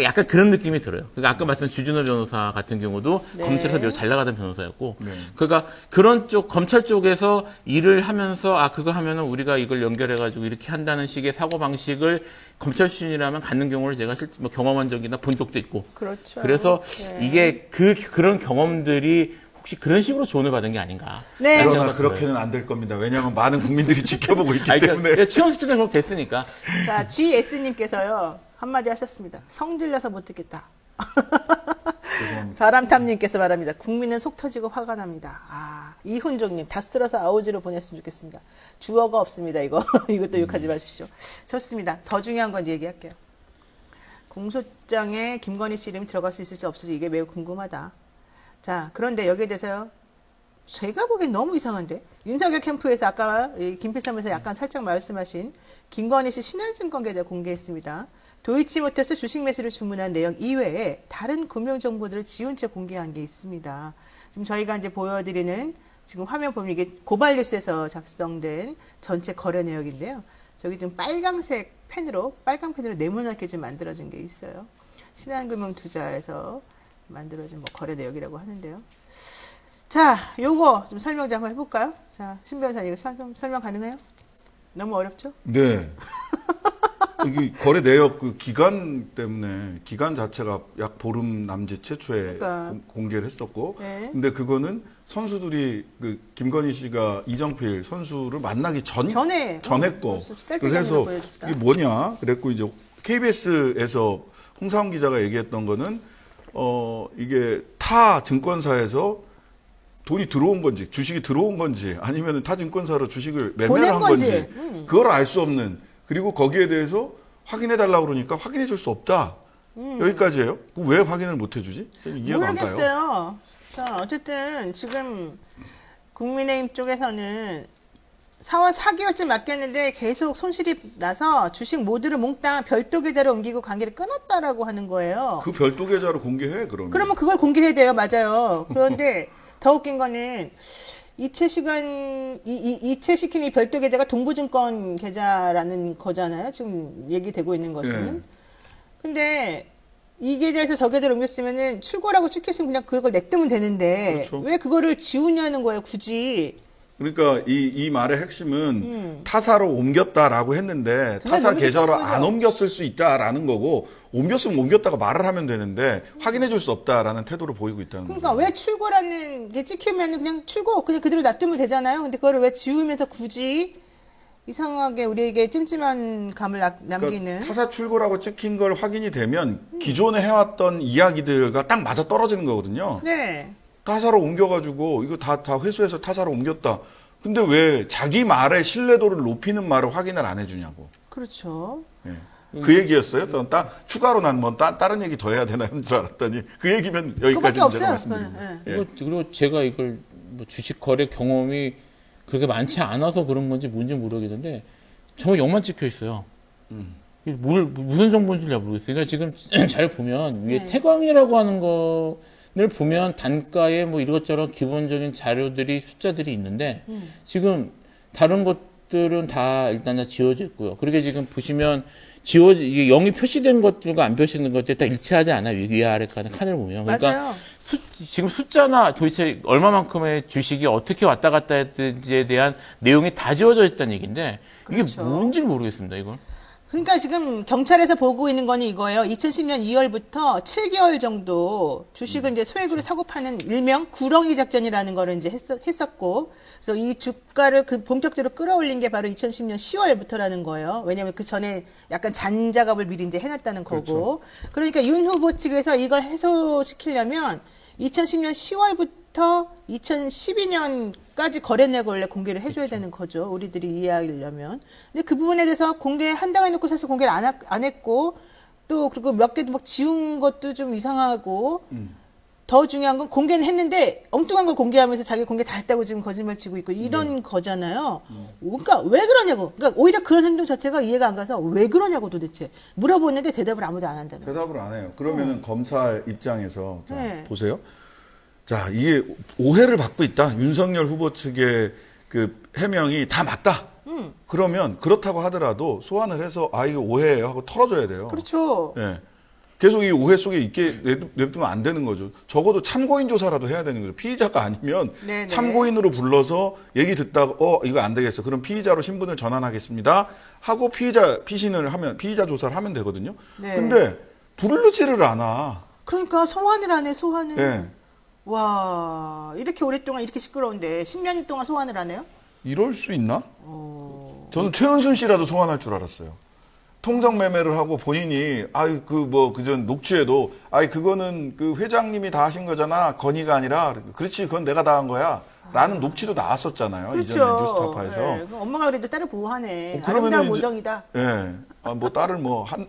약간 그런 느낌이 들어요. 그러니까 아까 말씀드린 주진우 변호사 같은 경우도 검찰에서 매우 잘 나가던 변호사였고, 그러니까 그런 쪽 검찰 쪽에서 일을 하면서 그거 하면은 우리가 이걸 연결해가지고 이렇게 한다는 식의 사고 방식을 검찰 출신이라면 갖는 경우를 제가 실제 경험한 적이나 본 적도 있고. 그렇죠. 그래서 이게 그런 경험들이 혹시 그런 식으로 조언을 받은 게 아닌가. 네. 그러나 그렇게는 안 될 겁니다. 왜냐하면 많은 국민들이 지켜보고 있기 때문에. 최원수 씨도 그렇게 됐으니까. 자, GS님께서요. 한마디 하셨습니다. 성질나서 못 듣겠다. 바람탐님께서 말합니다. 국민은 속 터지고 화가 납니다. 이훈종님, 다스트러서 아우지로 보냈으면 좋겠습니다. 주어가 없습니다. 이것도 욕하지 마십시오. 좋습니다. 더 중요한 건 얘기할게요. 공소장에 김건희 씨 이름이 들어갈 수 있을지 없을지 이게 매우 궁금하다. 자, 그런데 여기에 대해서요. 제가 보기엔 너무 이상한데 윤석열 캠프에서 아까 김필삼에서 약간 살짝 말씀하신 김건희 씨 신한증권 계좌 공개했습니다. 도이치모터스 주식 매수를 주문한 내용 이외에 다른 금융 정보들을 지운 채 공개한 게 있습니다. 지금 저희가 이제 보여드리는 지금 화면 보면 이게 고발뉴스에서 작성된 전체 거래 내역인데요. 저기 좀 빨강 펜으로 네모나게 좀 만들어준 게 있어요. 신한금융투자에서 만들어진 뭐 거래 내역이라고 하는데요. 자, 요거 좀 설명 좀 한번 해볼까요? 자, 신 변호사님 이거 설명 가능해요? 너무 어렵죠? 네. 이게 거래 내역 그 기간 때문에 기간 자체가 약 보름 남짓 최초에 그러니까. 공개를 했었고, 네. 근데 그거는 선수들이 그 김건희 씨가 이정필 선수를 만나기 전에 거. 그래서 이게 뭐냐? 그랬고 이제 KBS에서 홍사훈 기자가 얘기했던 거는 이게 타 증권사에서 돈이 들어온 건지 주식이 들어온 건지 아니면 타 증권사로 주식을 매매를 한 건지 그걸 알 수 없는. 그리고 거기에 대해서 확인해 달라고 그러니까 확인해 줄 수 없다. 여기까지예요. 왜 확인을 못 해주지? 이해가 안 가요. 모르겠어요. 자, 어쨌든 지금 국민의힘 쪽에서는 4월 4개월쯤 맡겼는데 계속 손실이 나서 주식 모두를 몽땅 별도 계좌로 옮기고 관계를 끊었다라고 하는 거예요. 그 별도 계좌로 공개해 그러면. 그러면 그걸 공개해야 돼요. 맞아요. 그런데 더 웃긴 거는 이체시킨 이 별도 계좌가 동부증권 계좌라는 거잖아요. 지금 얘기되고 있는 것은. 네. 근데 이 계좌에서 저 계좌로 옮겼으면은 출고라고 찍혔으면 그냥 그걸 냅두면 되는데 그렇죠. 왜 그거를 지우냐는 거예요. 굳이. 그러니까 이 말의 핵심은 타사로 옮겼다라고 했는데 타사 계좌로 안 옮겼을 수 있다라는 거고 옮겼으면 옮겼다고 말을 하면 되는데 확인해 줄 수 없다라는 태도를 보이고 있다는 거죠. 그러니까 왜 출고라는 게 찍히면 그냥 출고 그냥 그대로 놔두면 되잖아요. 근데 그거를 왜 지우면서 굳이 이상하게 우리에게 찜찜한 감을 남기는. 그러니까 타사 출고라고 찍힌 걸 확인이 되면 기존에 해왔던 이야기들과 딱 맞아 떨어지는 거거든요. 네. 타사로 옮겨가지고 이거 다 회수해서 타사로 옮겼다. 근데 왜 자기 말의 신뢰도를 높이는 말을 확인을 안 해주냐고. 그렇죠. 예. 그 얘기였어요. 또 추가로 난 뭐 다른 얘기 더 해야 되나 하는 줄 알았더니 그 얘기면 여기까지 그거밖에 없어요. 말씀드립니다. 네. 예. 그리고 제가 이걸 뭐 주식 거래 경험이 그렇게 많지 않아서 그런 건지 뭔지 모르겠는데 정말 0만 찍혀 있어요. 이게 무슨 정보인지 잘 모르겠어요. 그러니까 지금 잘 보면 위에 태광이라고 하는 거를 보면 단가에 뭐 이것저것 기본적인 자료들이 숫자들이 있는데 지금 다른 것들은 다 일단 다 지워져 있고요. 그렇게 지금 보시면 이게 0이 표시된 것들과 안 표시된 것들이 다 일치하지 않아요. 위아래 칸을 보면. 그러니까 맞아요. 지금 숫자나 도대체 얼마만큼의 주식이 어떻게 왔다 갔다 했는지에 대한 내용이 다 지워져 있다는 얘기인데 이게 그렇죠. 뭔지 모르겠습니다. 이걸. 그러니까 지금 경찰에서 보고 있는 건 이거예요. 2010년 2월부터 7개월 정도 주식을 이제 소액으로 사고 파는 일명 구렁이 작전이라는 거를 이제 했었고, 그래서 이 주가를 본격적으로 끌어올린 게 바로 2010년 10월부터라는 거예요. 왜냐하면 그 전에 약간 잔 작업을 미리 이제 해놨다는 거고. 그렇죠. 그러니까 윤 후보 측에서 이걸 해소시키려면 2010년 10월부터 2012년까지 거래내역을 원래 공개를 해줘야 되는 거죠. 우리들이 이해하려면. 근데 그 부분에 대해서 공개한다고 해놓고 사실 공개를 안 했고, 또 그리고 몇 개도 막 지운 것도 좀 이상하고, 더 중요한 건 공개는 했는데 엉뚱한 걸 공개하면서 자기 공개 다 했다고 지금 거짓말 치고 있고 이런 거잖아요. 그러니까 왜 그러냐고. 그러니까 오히려 그런 행동 자체가 이해가 안 가서 왜 그러냐고 도대체. 물어보는데 대답을 아무도 안 한다는 거예요. 대답을 안 해요. 그러면은 검찰 입장에서 자, 네. 보세요. 자, 이게 오해를 받고 있다. 윤석열 후보 측의 그 해명이 다 맞다. 그러면 그렇다고 하더라도 소환을 해서 이거 오해예요 하고 털어줘야 돼요. 그렇죠. 예. 계속 이 오해 속에 있게 냅두면 안 되는 거죠. 적어도 참고인 조사라도 해야 되는 거죠. 피의자가 아니면 네네. 참고인으로 불러서 얘기 듣다가 이거 안 되겠어. 그럼 피의자로 신분을 전환하겠습니다. 하고 피신을 하면 피의자 조사를 하면 되거든요. 네. 근데 부르지를 않아. 그러니까 소환을 안 해, 소환을. 예. 와, 이렇게 오랫동안 이렇게 시끄러운데 10년 동안 소환을 안 해요? 이럴 수 있나? 저는 최은순 씨라도 소환할 줄 알았어요. 통정 매매를 하고 본인이 그전 녹취에도 그거는 그 회장님이 다 하신 거잖아. 건의가 아니라 그렇지 그건 내가 다 한 거야. 라는 녹취도 나왔었잖아요. 그렇죠. 이전에 뉴스타파에서. 네, 엄마가 그래도 딸을 보호하네. 그러면은 아름다운 이제- 모정이다. 예. 뭐 딸을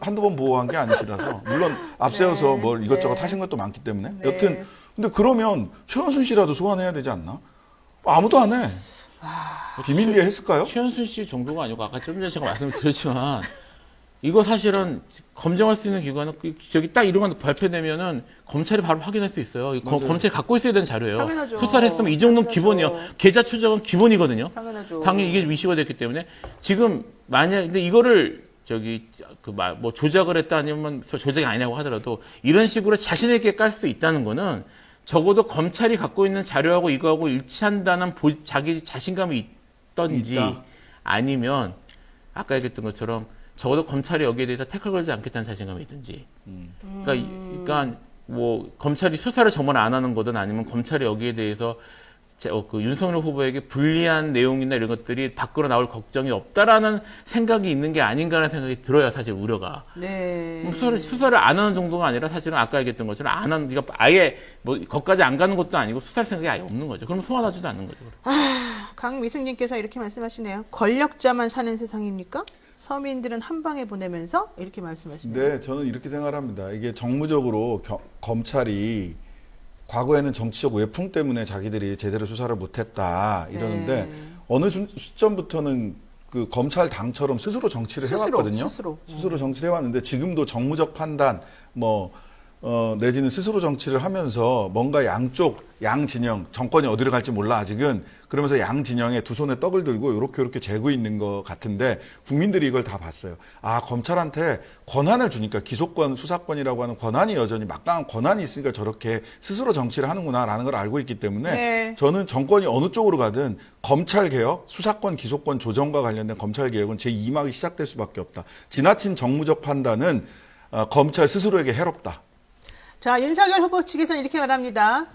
한두 번 보호한 게 아니시라서 물론 앞세워서 네, 뭘 이것저것 네. 하신 것도 많기 때문에 네. 여튼 근데 그러면 최은순 씨라도 소환해야 되지 않나? 아무도 안 해. 비밀리에 했을까요? 최현순 씨 정도가 아니고 아까 좀 전에 제가 말씀을 드렸지만 이거 사실은 검증할 수 있는 기관은 저기 딱 이런 거 발표되면은 검찰이 바로 확인할 수 있어요. 검찰이 갖고 있어야 되는 자료예요. 당연하죠. 수사를 했으면 이 정도는 당연하죠. 기본이에요. 계좌 추적은 기본이거든요. 당연하죠. 당연히 이게 이슈가 됐기 때문에 지금 만약 근데 이거를 뭐 조작을 했다 아니면 조작이 아니라고 하더라도 이런 식으로 자신에게 깔 수 있다는 거는 적어도 검찰이 갖고 있는 자료하고 이거하고 일치한다는 자기 자신감이 있던지 있다. 아니면 아까 얘기했던 것처럼 적어도 검찰이 여기에 대해서 태클 걸지 않겠다는 자신감이 있든지. 그러니까 뭐 검찰이 수사를 정말 안 하는 거든 아니면 검찰이 여기에 대해서 그 윤석열 후보에게 불리한 내용이나 이런 것들이 밖으로 나올 걱정이 없다라는 생각이 있는 게 아닌가라는 생각이 들어요. 사실 우려가. 네. 수사를 안 하는 정도가 아니라 사실은 아까 얘기했던 것처럼 안 하는, 그러니까 아예 뭐 거기까지 안 가는 것도 아니고 수사할 생각이 아예 없는 거죠. 그럼 소환하지도 않는 거죠. 강미승님께서 이렇게 말씀하시네요. 권력자만 사는 세상입니까? 서민들은 한 방에 보내면서 이렇게 말씀하시네요. 네, 저는 이렇게 생각합니다. 이게 정무적으로 검찰이 과거에는 정치적 외풍 때문에 자기들이 제대로 수사를 못했다 이러는데 네. 어느 시점부터는 그 검찰 당처럼 스스로 정치를 해왔거든요. 스스로 정치를 해왔는데 지금도 정무적 판단 내지는 스스로 정치를 하면서 뭔가 양 진영 정권이 어디로 갈지 몰라 아직은 그러면서 양 진영에 두 손에 떡을 들고 이렇게 재고 있는 것 같은데 국민들이 이걸 다 봤어요. 아, 검찰한테 권한을 주니까 기소권, 수사권이라고 하는 권한이 여전히 막강한 권한이 있으니까 저렇게 스스로 정치를 하는구나라는 걸 알고 있기 때문에 네. 저는 정권이 어느 쪽으로 가든 검찰 개혁, 수사권, 기소권 조정과 관련된 검찰 개혁은 제2막이 시작될 수밖에 없다. 지나친 정무적 판단은 검찰 스스로에게 해롭다. 자, 윤석열 후보 측에서는 이렇게 말합니다.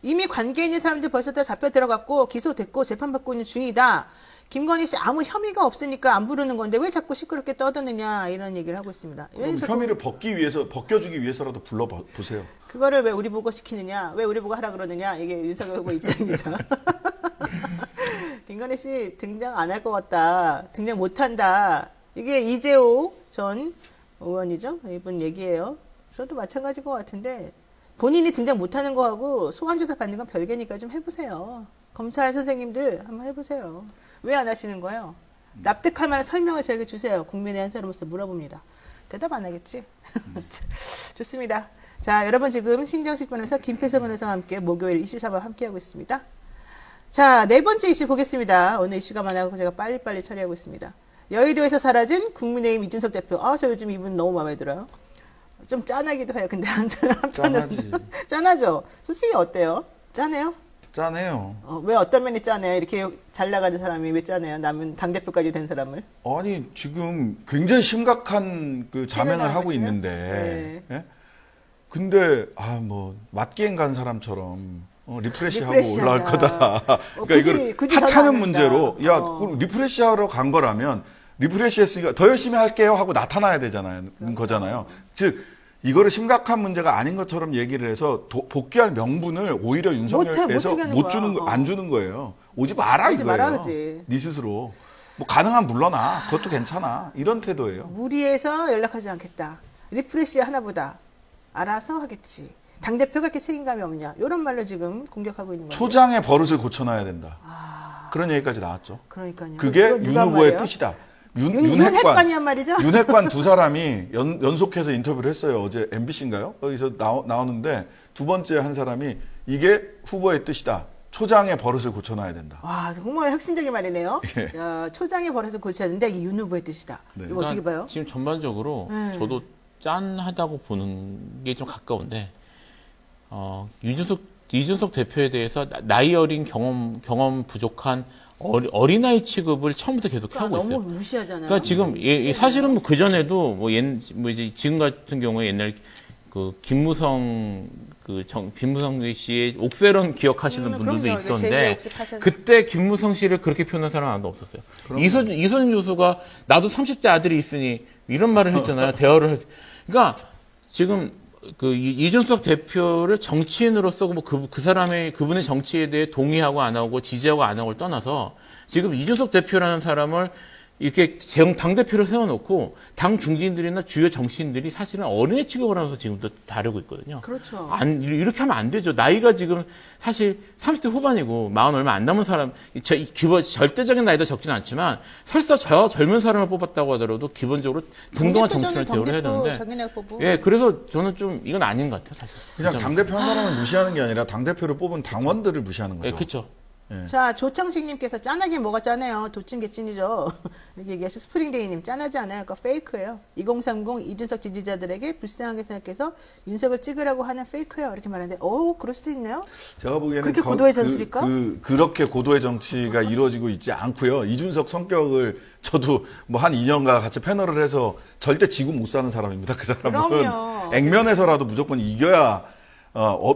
이미 관계 있는 사람들 벌써 다 잡혀 들어갔고 기소됐고 재판받고 있는 중이다. 김건희 씨 아무 혐의가 없으니까 안 부르는 건데 왜 자꾸 시끄럽게 떠드느냐 이런 얘기를 하고 있습니다. 그럼 혐의를 벗겨주기 위해서라도 불러보세요. 그거를 왜 우리 보고 시키느냐, 왜 우리 보고 하라 그러느냐, 이게 윤석열 후보 입장입니다. 김건희 씨 등장 안 할 것 같다, 등장 못한다. 이게 이재호 전 의원이죠. 이분 얘기예요. 저도 마찬가지일 것 같은데 본인이 등장 못하는 거하고 소환조사 받는 건 별개니까 좀 해보세요. 검찰 선생님들 한번 해보세요. 왜 안 하시는 거예요? 납득할 만한 설명을 저에게 주세요. 국민의 한 사람으로서 물어봅니다. 대답 안 하겠지? 좋습니다. 자, 여러분 지금 신정식 변호사, 김필서 변호사와 함께 목요일 이슈 사법 함께하고 있습니다. 자, 네 번째 이슈 보겠습니다. 오늘 이슈가 많아서 제가 빨리빨리 처리하고 있습니다. 여의도에서 사라진 국민의힘 이준석 대표. 저 요즘 이분 너무 마음에 들어요. 좀 짠하기도 해요. 근데 한편으로는 짠하죠. 솔직히 어때요? 짠해요? 짠해요. 왜 어떤 면이 짠해요? 이렇게 잘 나가는 사람이 왜 짠해요? 남은 당대표까지 된 사람을? 아니 지금 굉장히 심각한 그 자명을 하고 있는데, 네. 예? 근데 맞기행 간 사람처럼 리프레시하고 올라올 거다. 그러니까 이걸 하찮은 문제로 그럼 리프레시하러 간 거라면 리프레시했으니까 더 열심히 할게요 하고 나타나야 되잖아요. 거잖아요. 즉 이거를 심각한 문제가 아닌 것처럼 얘기를 해서 복귀할 명분을 오히려 윤석열에서 안 주는 거예요. 오지 마라 이거예요. 네 스스로. 뭐 가능한 물러나. 그것도 괜찮아. 이런 태도예요. 무리해서 연락하지 않겠다. 리프레시 하나보다 알아서 하겠지. 당대표가 이렇게 책임감이 없냐. 이런 말로 지금 공격하고 있는 거예요. 초장의 버릇을 고쳐놔야 된다. 그런 얘기까지 나왔죠. 그러니까요. 그게 윤 후보의 뜻이다. 윤핵관이란 말이죠? 윤핵관 두 사람이 연속해서 인터뷰를 했어요. 어제 MBC인가요? 거기서 나오는데 두 번째 한 사람이 이게 후보의 뜻이다. 초장의 버릇을 고쳐놔야 된다. 와, 정말 핵심적인 말이네요. 예. 초장의 버릇을 고쳐야 되는데 이게 윤 후보의 뜻이다. 네. 이거 어떻게 봐요? 지금 전반적으로 저도 짠하다고 보는 게 좀 가까운데 이준석 대표에 대해서 나이 어린 경험 부족한 어린아이 취급을 처음부터 계속 하고 있어요. 너무 무시하잖아요. 그러니까 지금 사실은 그 전에도 이제 지금 같은 경우에 옛날 그 김무성 씨의 옥세론 기억하시는 분들도 있던데 그때 김무성 씨를 그렇게 표현한 사람은 아무도 없었어요. 이선준 교수가 나도 30대 아들이 있으니 이런 말을 했잖아요. 대화를 그러니까 지금 그 이준석 대표를 정치인으로서 그분의 정치에 대해 동의하고 안 하고 지지하고 안 하고를 떠나서 지금 이준석 대표라는 사람을 이렇게 당대표를 세워놓고 당 중진들이나 주요 정치인들이 사실은 어린애 취급을 하면서 지금도 다루고 있거든요. 그렇죠. 이렇게 하면 안 되죠. 나이가 지금 사실 30대 후반이고 40 얼마 안 남은 사람, 절대적인 나이도 적지는 않지만 설사 저 젊은 사람을 뽑았다고 하더라도 기본적으로 동등한 정치인을 대우를 해야 되는데 그래서 저는 좀 이건 아닌 것 같아요. 사실. 그냥 당대표 한 사람을 무시하는 게 아니라 당대표를 뽑은 당원들을 무시하는 거죠. 그렇죠. 자, 조창식님께서 짠하게 뭐가 짠해요. 도찐개찐이죠. 이렇게 얘기하시고 스프링데이님 짠하지 않아요. 그거 페이크예요. 2030 이준석 지지자들에게 불쌍하게 생각해서 윤석을 찍으라고 하는 페이크예요. 이렇게 말하는데, 그럴 수도 있네요. 제가 보기에는 그렇게 고도의 정치일까? 그렇게 고도의 정치가 이루어지고 있지 않고요. 이준석 성격을 저도 뭐 한 2년간 같이 패널을 해서 절대 지고 못 사는 사람입니다. 그 사람은 그럼요. 액면에서라도 무조건 이겨야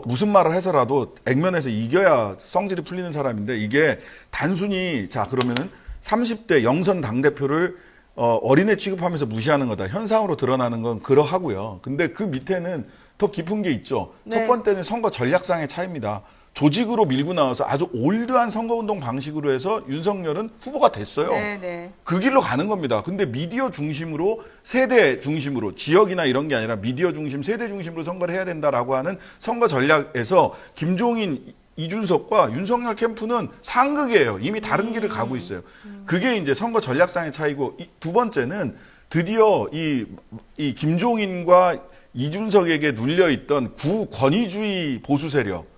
무슨 말을 해서라도 액면에서 이겨야 성질이 풀리는 사람인데 이게 단순히 자 그러면은 30대 영선 당대표를 어린애 취급하면서 무시하는 거다. 현상으로 드러나는 건 그러하고요. 근데 그 밑에는 더 깊은 게 있죠. 네. 첫 번째는 선거 전략상의 차이입니다. 조직으로 밀고 나와서 아주 올드한 선거운동 방식으로 해서 윤석열은 후보가 됐어요. 네. 그 길로 가는 겁니다. 근데 미디어 중심으로 세대 중심으로 지역이나 이런 게 아니라 미디어 중심 세대 중심으로 선거를 해야 된다라고 하는 선거 전략에서 김종인 이준석과 윤석열 캠프는 상극이에요. 이미 다른 길을 가고 있어요. 그게 이제 선거 전략상의 차이고 두 번째는 드디어 이 김종인과 이준석에게 눌려있던 구권위주의 보수 세력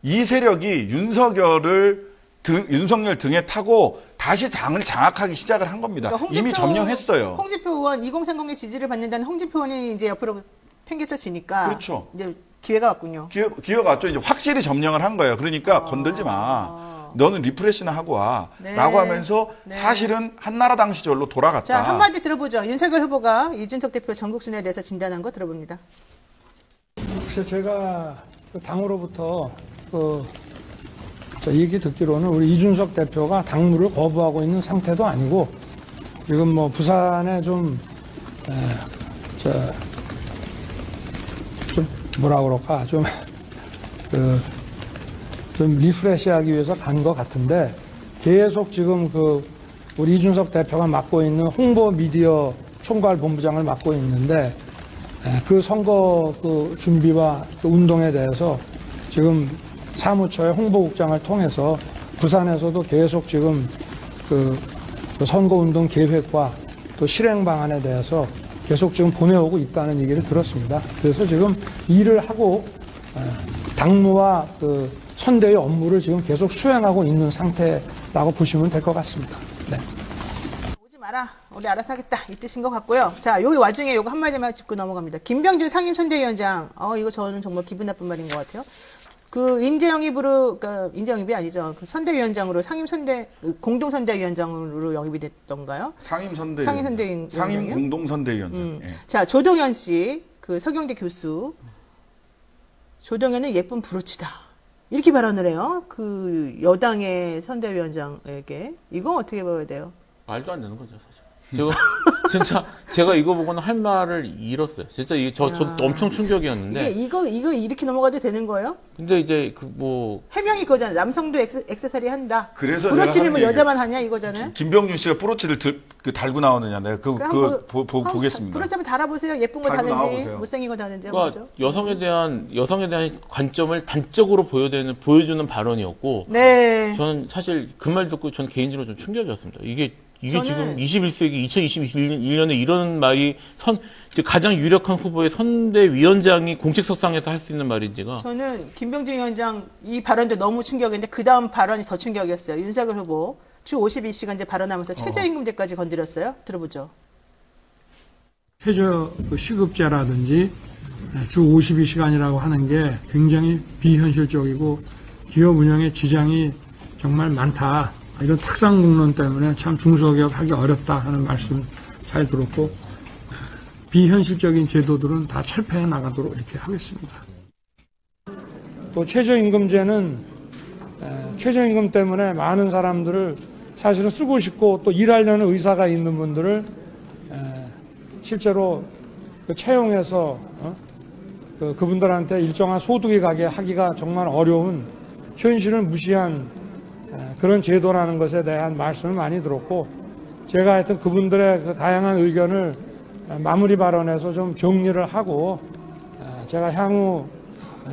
이 세력이 윤석열 등에 타고 다시 당을 장악하기 시작을 한 겁니다. 그러니까 이미 점령했어요. 홍준표 의원 2030의 지지를 받는다는 홍준표 의원이 이제 옆으로 팽개쳐지니까 그렇죠. 이제 기회가 왔군요. 기회가 왔죠. 이제 확실히 점령을 한 거예요. 그러니까 건들지 마. 너는 리프레시나 하고 와. 네. 라고 하면서 사실은 한나라당 시절로 돌아갔다. 자, 한마디 들어보죠. 윤석열 후보가 이준석 대표 전국 순회에 대해서 진단한 거 들어봅니다. 글쎄 제가 그 당으로부터 저 얘기 듣기로는 우리 이준석 대표가 당무를 거부하고 있는 상태도 아니고 지금 뭐 부산에 좀 뭐라 그럴까 좀 리프레시하기 위해서 간 것 같은데 계속 지금 우리 이준석 대표가 맡고 있는 홍보 미디어 총괄 본부장을 맡고 있는데 그 선거 준비와 운동에 대해서 지금 사무처의 홍보국장을 통해서 부산에서도 계속 지금 그 선거운동 계획과 또 실행 방안에 대해서 계속 지금 보내오고 있다는 얘기를 들었습니다. 그래서 지금 일을 하고 당무와 선대의 업무를 지금 계속 수행하고 있는 상태라고 보시면 될 것 같습니다. 네. 오지 마라. 우리 알아서 하겠다. 이 뜻인 것 같고요. 자, 요 와중에 요거 한마디만 짚고 넘어갑니다. 김병준 상임선대위원장. 이거 저는 정말 기분 나쁜 말인 것 같아요. 인재영입이 아니죠. 선대위원장으로 공동선대위원장으로 영입이 됐던가요? 상임 공동선대위원장. 예. 자, 조동현 씨, 서경대 교수. 조동현은 예쁜 브로치다. 이렇게 발언을 해요. 여당의 선대위원장에게. 이거 어떻게 봐야 돼요? 말도 안 되는 거죠, 사실. 제가 이거 보고는 할 말을 잃었어요. 진짜 저도 엄청 충격이었는데. 이거 이렇게 넘어가도 되는 거예요? 근데 이제 해명이 그거잖아요. 남성도 액세서리 한다. 그래서 브로치를 뭐 여자만 하냐 이거잖아요. 김병준 씨가 브로치를 달고 나오느냐. 내가 보겠습니다. 브로치 한번 달아보세요. 예쁜 거 다는지 못생긴 거 다는지 그러니까 여성에 대한 관점을 단적으로 보여주는 발언이었고. 네. 저는 사실 그 말 듣고 저는 개인적으로 좀 충격이었습니다. 이게 지금 21세기 2021년에 이런 말이 가장 유력한 후보의 선대위원장이 공식석상에서 할 수 있는 말인지가. 저는 김병준 위원장 이 발언도 너무 충격인데 그 다음 발언이 더 충격이었어요. 윤석열 후보 주 52시간제 발언하면서 최저임금제까지 건드렸어요. 들어보죠. 최저 시급제라든지 주 52시간이라고 하는 게 굉장히 비현실적이고 기업 운영에 지장이 정말 많다. 이런 탁상공론 때문에 참 중소기업 하기 어렵다 하는 말씀 잘 들었고 비현실적인 제도들은 다 철폐해 나가도록 이렇게 하겠습니다. 또 최저임금제는 최저임금 때문에 많은 사람들을 사실은 쓰고 싶고 또 일하려는 의사가 있는 분들을 실제로 채용해서 그분들한테 일정한 소득이 가게 하기가 정말 어려운 현실을 무시한 그런 제도라는 것에 대한 말씀을 많이 들었고 제가 하여튼 그분들의 다양한 의견을 마무리 발언에서 좀 정리를 하고 제가 향후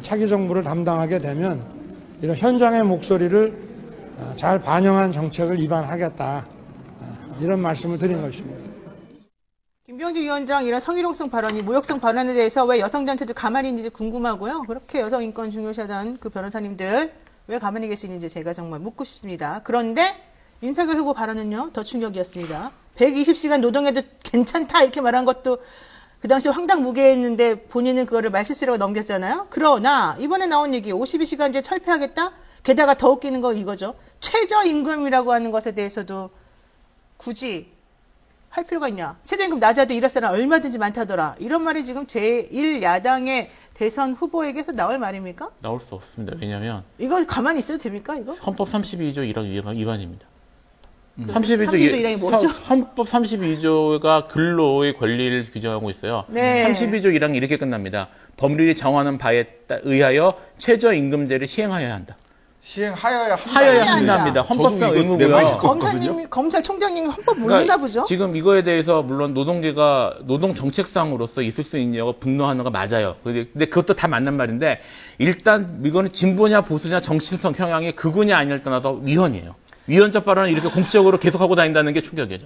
차기 정부를 담당하게 되면 이런 현장의 목소리를 잘 반영한 정책을 입안하겠다 이런 말씀을 드린 것입니다. 김병준 위원장 이런 성희롱성 발언이 모욕성 발언에 대해서 왜 여성단체도 가만히 있는지 궁금하고요. 그렇게 여성인권 중요시하던 그 변호사님들 왜 가만히 계시는지 제가 정말 묻고 싶습니다. 그런데 윤석열 후보 발언은요, 더 충격이었습니다. 120시간 노동해도 괜찮다 이렇게 말한 것도 그 당시 황당무계했는데 본인은 그거를 말실수라고 넘겼잖아요. 그러나 이번에 나온 얘기 52시간제 철폐하겠다? 게다가 더 웃기는 거 이거죠. 최저임금이라고 하는 것에 대해서도 굳이 할 필요가 있냐. 최저임금 낮아도 일할 사람 얼마든지 많다더라. 이런 말이 지금 제1야당의 대선 후보에게서 나올 말입니까? 나올 수 없습니다. 왜냐하면 이거 가만히 있어도 됩니까? 이거? 헌법 32조 1항 위반입니다. 32조 1항이 뭐죠? 헌법 32조가 근로의 권리를 규정하고 있어요. 네. 32조 1항이 이렇게 끝납니다. 법률이 정하는 바에 의하여 최저임금제를 시행하여야 한다. 시행하여야 한답니다. 헌법상 의무고요. 검찰총장님 헌법 모르나 보죠? 지금 이거에 대해서 물론 노동 정책상으로서 있을 수 있냐고 분노하는 거 맞아요. 근데 그것도 다 맞는 말인데 일단 이거는 진보냐 보수냐 정치성 성향이 극우냐 아니냐를 떠나서 위헌이에요. 위헌적 발언을 이렇게 공식적으로 계속하고 다닌다는 게 충격이죠.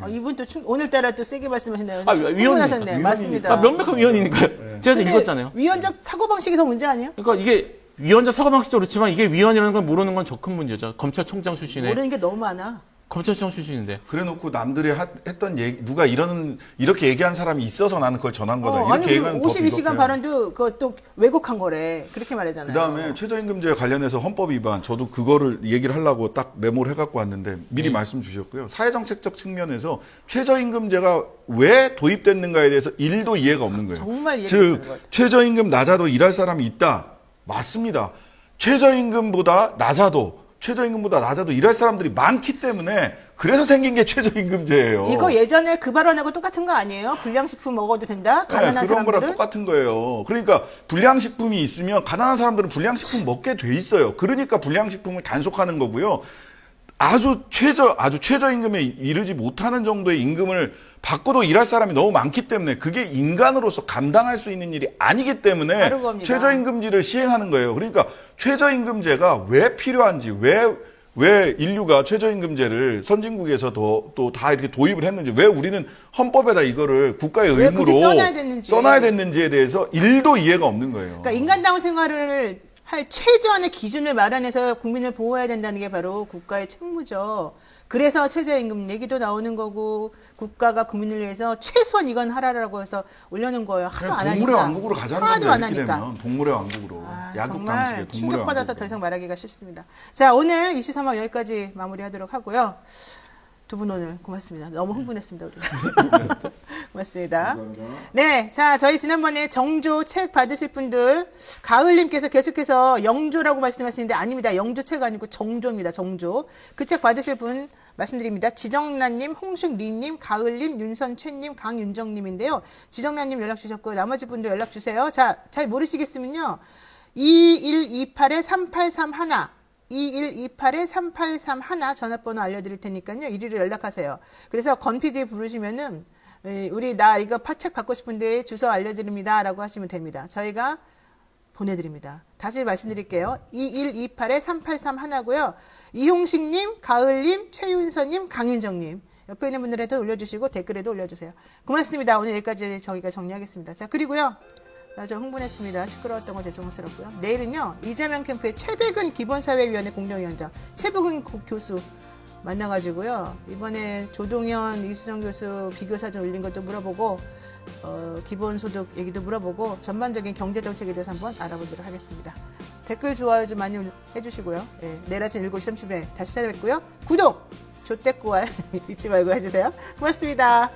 이분 또 오늘따라 또 세게 말씀하시네요. 위헌이니까. 맞습니다. 명백한 위헌이니까요. 제가 읽었잖아요. 위헌적 사고방식에서 문제 아니에요? 그러니까 이게 위헌적 사고방식도 그렇지만 이게 위헌이라는 걸 모르는 건 더 큰 문제죠. 검찰총장 출신에. 모르는 게 너무 많아. 검찰총장 출신인데. 그래놓고 남들이 했던 얘기, 누가 이렇게 얘기한 사람이 있어서 나는 그걸 전한 거다. 이렇게 아니, 얘기하면 더 52시간 비겁해요. 발언도 그것도 왜곡한 거래. 그렇게 말하잖아요. 그다음에 최저임금제 관련해서 헌법 위반, 저도 그거를 얘기를 하려고 딱 메모를 해갖고 왔는데 미리 말씀 주셨고요. 사회정책적 측면에서 최저임금제가 왜 도입됐는가에 대해서 1도 이해가 없는 거예요. 정말 이해가 즉 것 같아요. 최저임금 낮아도 일할 사람이 있다. 맞습니다. 최저임금보다 낮아도 일할 사람들이 많기 때문에 그래서 생긴 게 최저임금제예요. 이거 예전에 그 발언하고 똑같은 거 아니에요? 불량식품 먹어도 된다? 가난한 그런 사람들은? 거랑 똑같은 거예요. 그러니까 불량식품이 있으면 가난한 사람들은 불량식품 먹게 돼 있어요. 그러니까 불량식품을 단속하는 거고요. 아주 최저임금에 이르지 못하는 정도의 임금을 받고도 일할 사람이 너무 많기 때문에 그게 인간으로서 감당할 수 있는 일이 아니기 때문에 최저임금제를 시행하는 거예요. 그러니까 최저임금제가 왜 필요한지, 왜 인류가 최저임금제를 선진국에서 또 다 이렇게 도입을 했는지, 왜 우리는 헌법에다 이거를 국가의 의무로 써놔야 됐는지에 대해서 1도 이해가 없는 거예요. 그러니까 인간다운 생활을 할 최저한의 기준을 마련해서 국민을 보호해야 된다는 게 바로 국가의 책무죠. 그래서 최저임금 얘기도 나오는 거고 국가가 국민을 위해서 최소한 이건 하라라고 해서 올려놓은 거예요. 하도 안 하니까. 동물의 왕국으로 가자는 하도 거예요. 안 하니까. 동물의 왕국으로. 야국 정말 방식의 동물의 충격받아서 왕국으로. 더 이상 말하기가 쉽습니다. 자, 오늘 이슈 3화 여기까지 마무리하도록 하고요. 두 분 오늘 고맙습니다. 너무 흥분했습니다. 우리. 고맙습니다. 감사합니다. 네, 자, 저희 지난번에 정조 책 받으실 분들, 가을님께서 계속해서 영조라고 말씀하시는데 아닙니다. 영조 책 아니고 정조입니다. 정조. 그 책 받으실 분 말씀드립니다. 지정란님, 홍숙리님, 가을님, 윤선채님, 강윤정님인데요. 지정란님 연락 주셨고요. 나머지 분들 연락 주세요. 자, 잘 모르시겠으면요. 2128-3831 2128-3831 전화번호 알려드릴 테니까요. 이리로 연락하세요. 그래서 건 PD 부르시면은 우리 나 이거 책 받고 싶은데 주소 알려드립니다. 라고 하시면 됩니다. 저희가 보내드립니다. 다시 말씀드릴게요. 2128-3831고요. 이홍식님, 가을님, 최윤서님, 강윤정님. 옆에 있는 분들에도 올려주시고 댓글에도 올려주세요. 고맙습니다. 오늘 여기까지 저희가 정리하겠습니다. 자, 그리고요. 좀 흥분했습니다. 시끄러웠던 거 죄송스럽고요. 내일은요. 이재명 캠프의 최백은 기본사회위원회 공동위원장 최백은 교수 만나가지고요. 이번에 조동현, 이수정 교수 비교 사진 올린 것도 물어보고 기본소득 얘기도 물어보고 전반적인 경제정책에 대해서 한번 알아보도록 하겠습니다. 댓글 좋아요 좀 많이 해주시고요. 네, 내일 아침 7시 30분에 다시 찾아뵙고요. 구독! 조댓구알 잊지 말고 해주세요. 고맙습니다.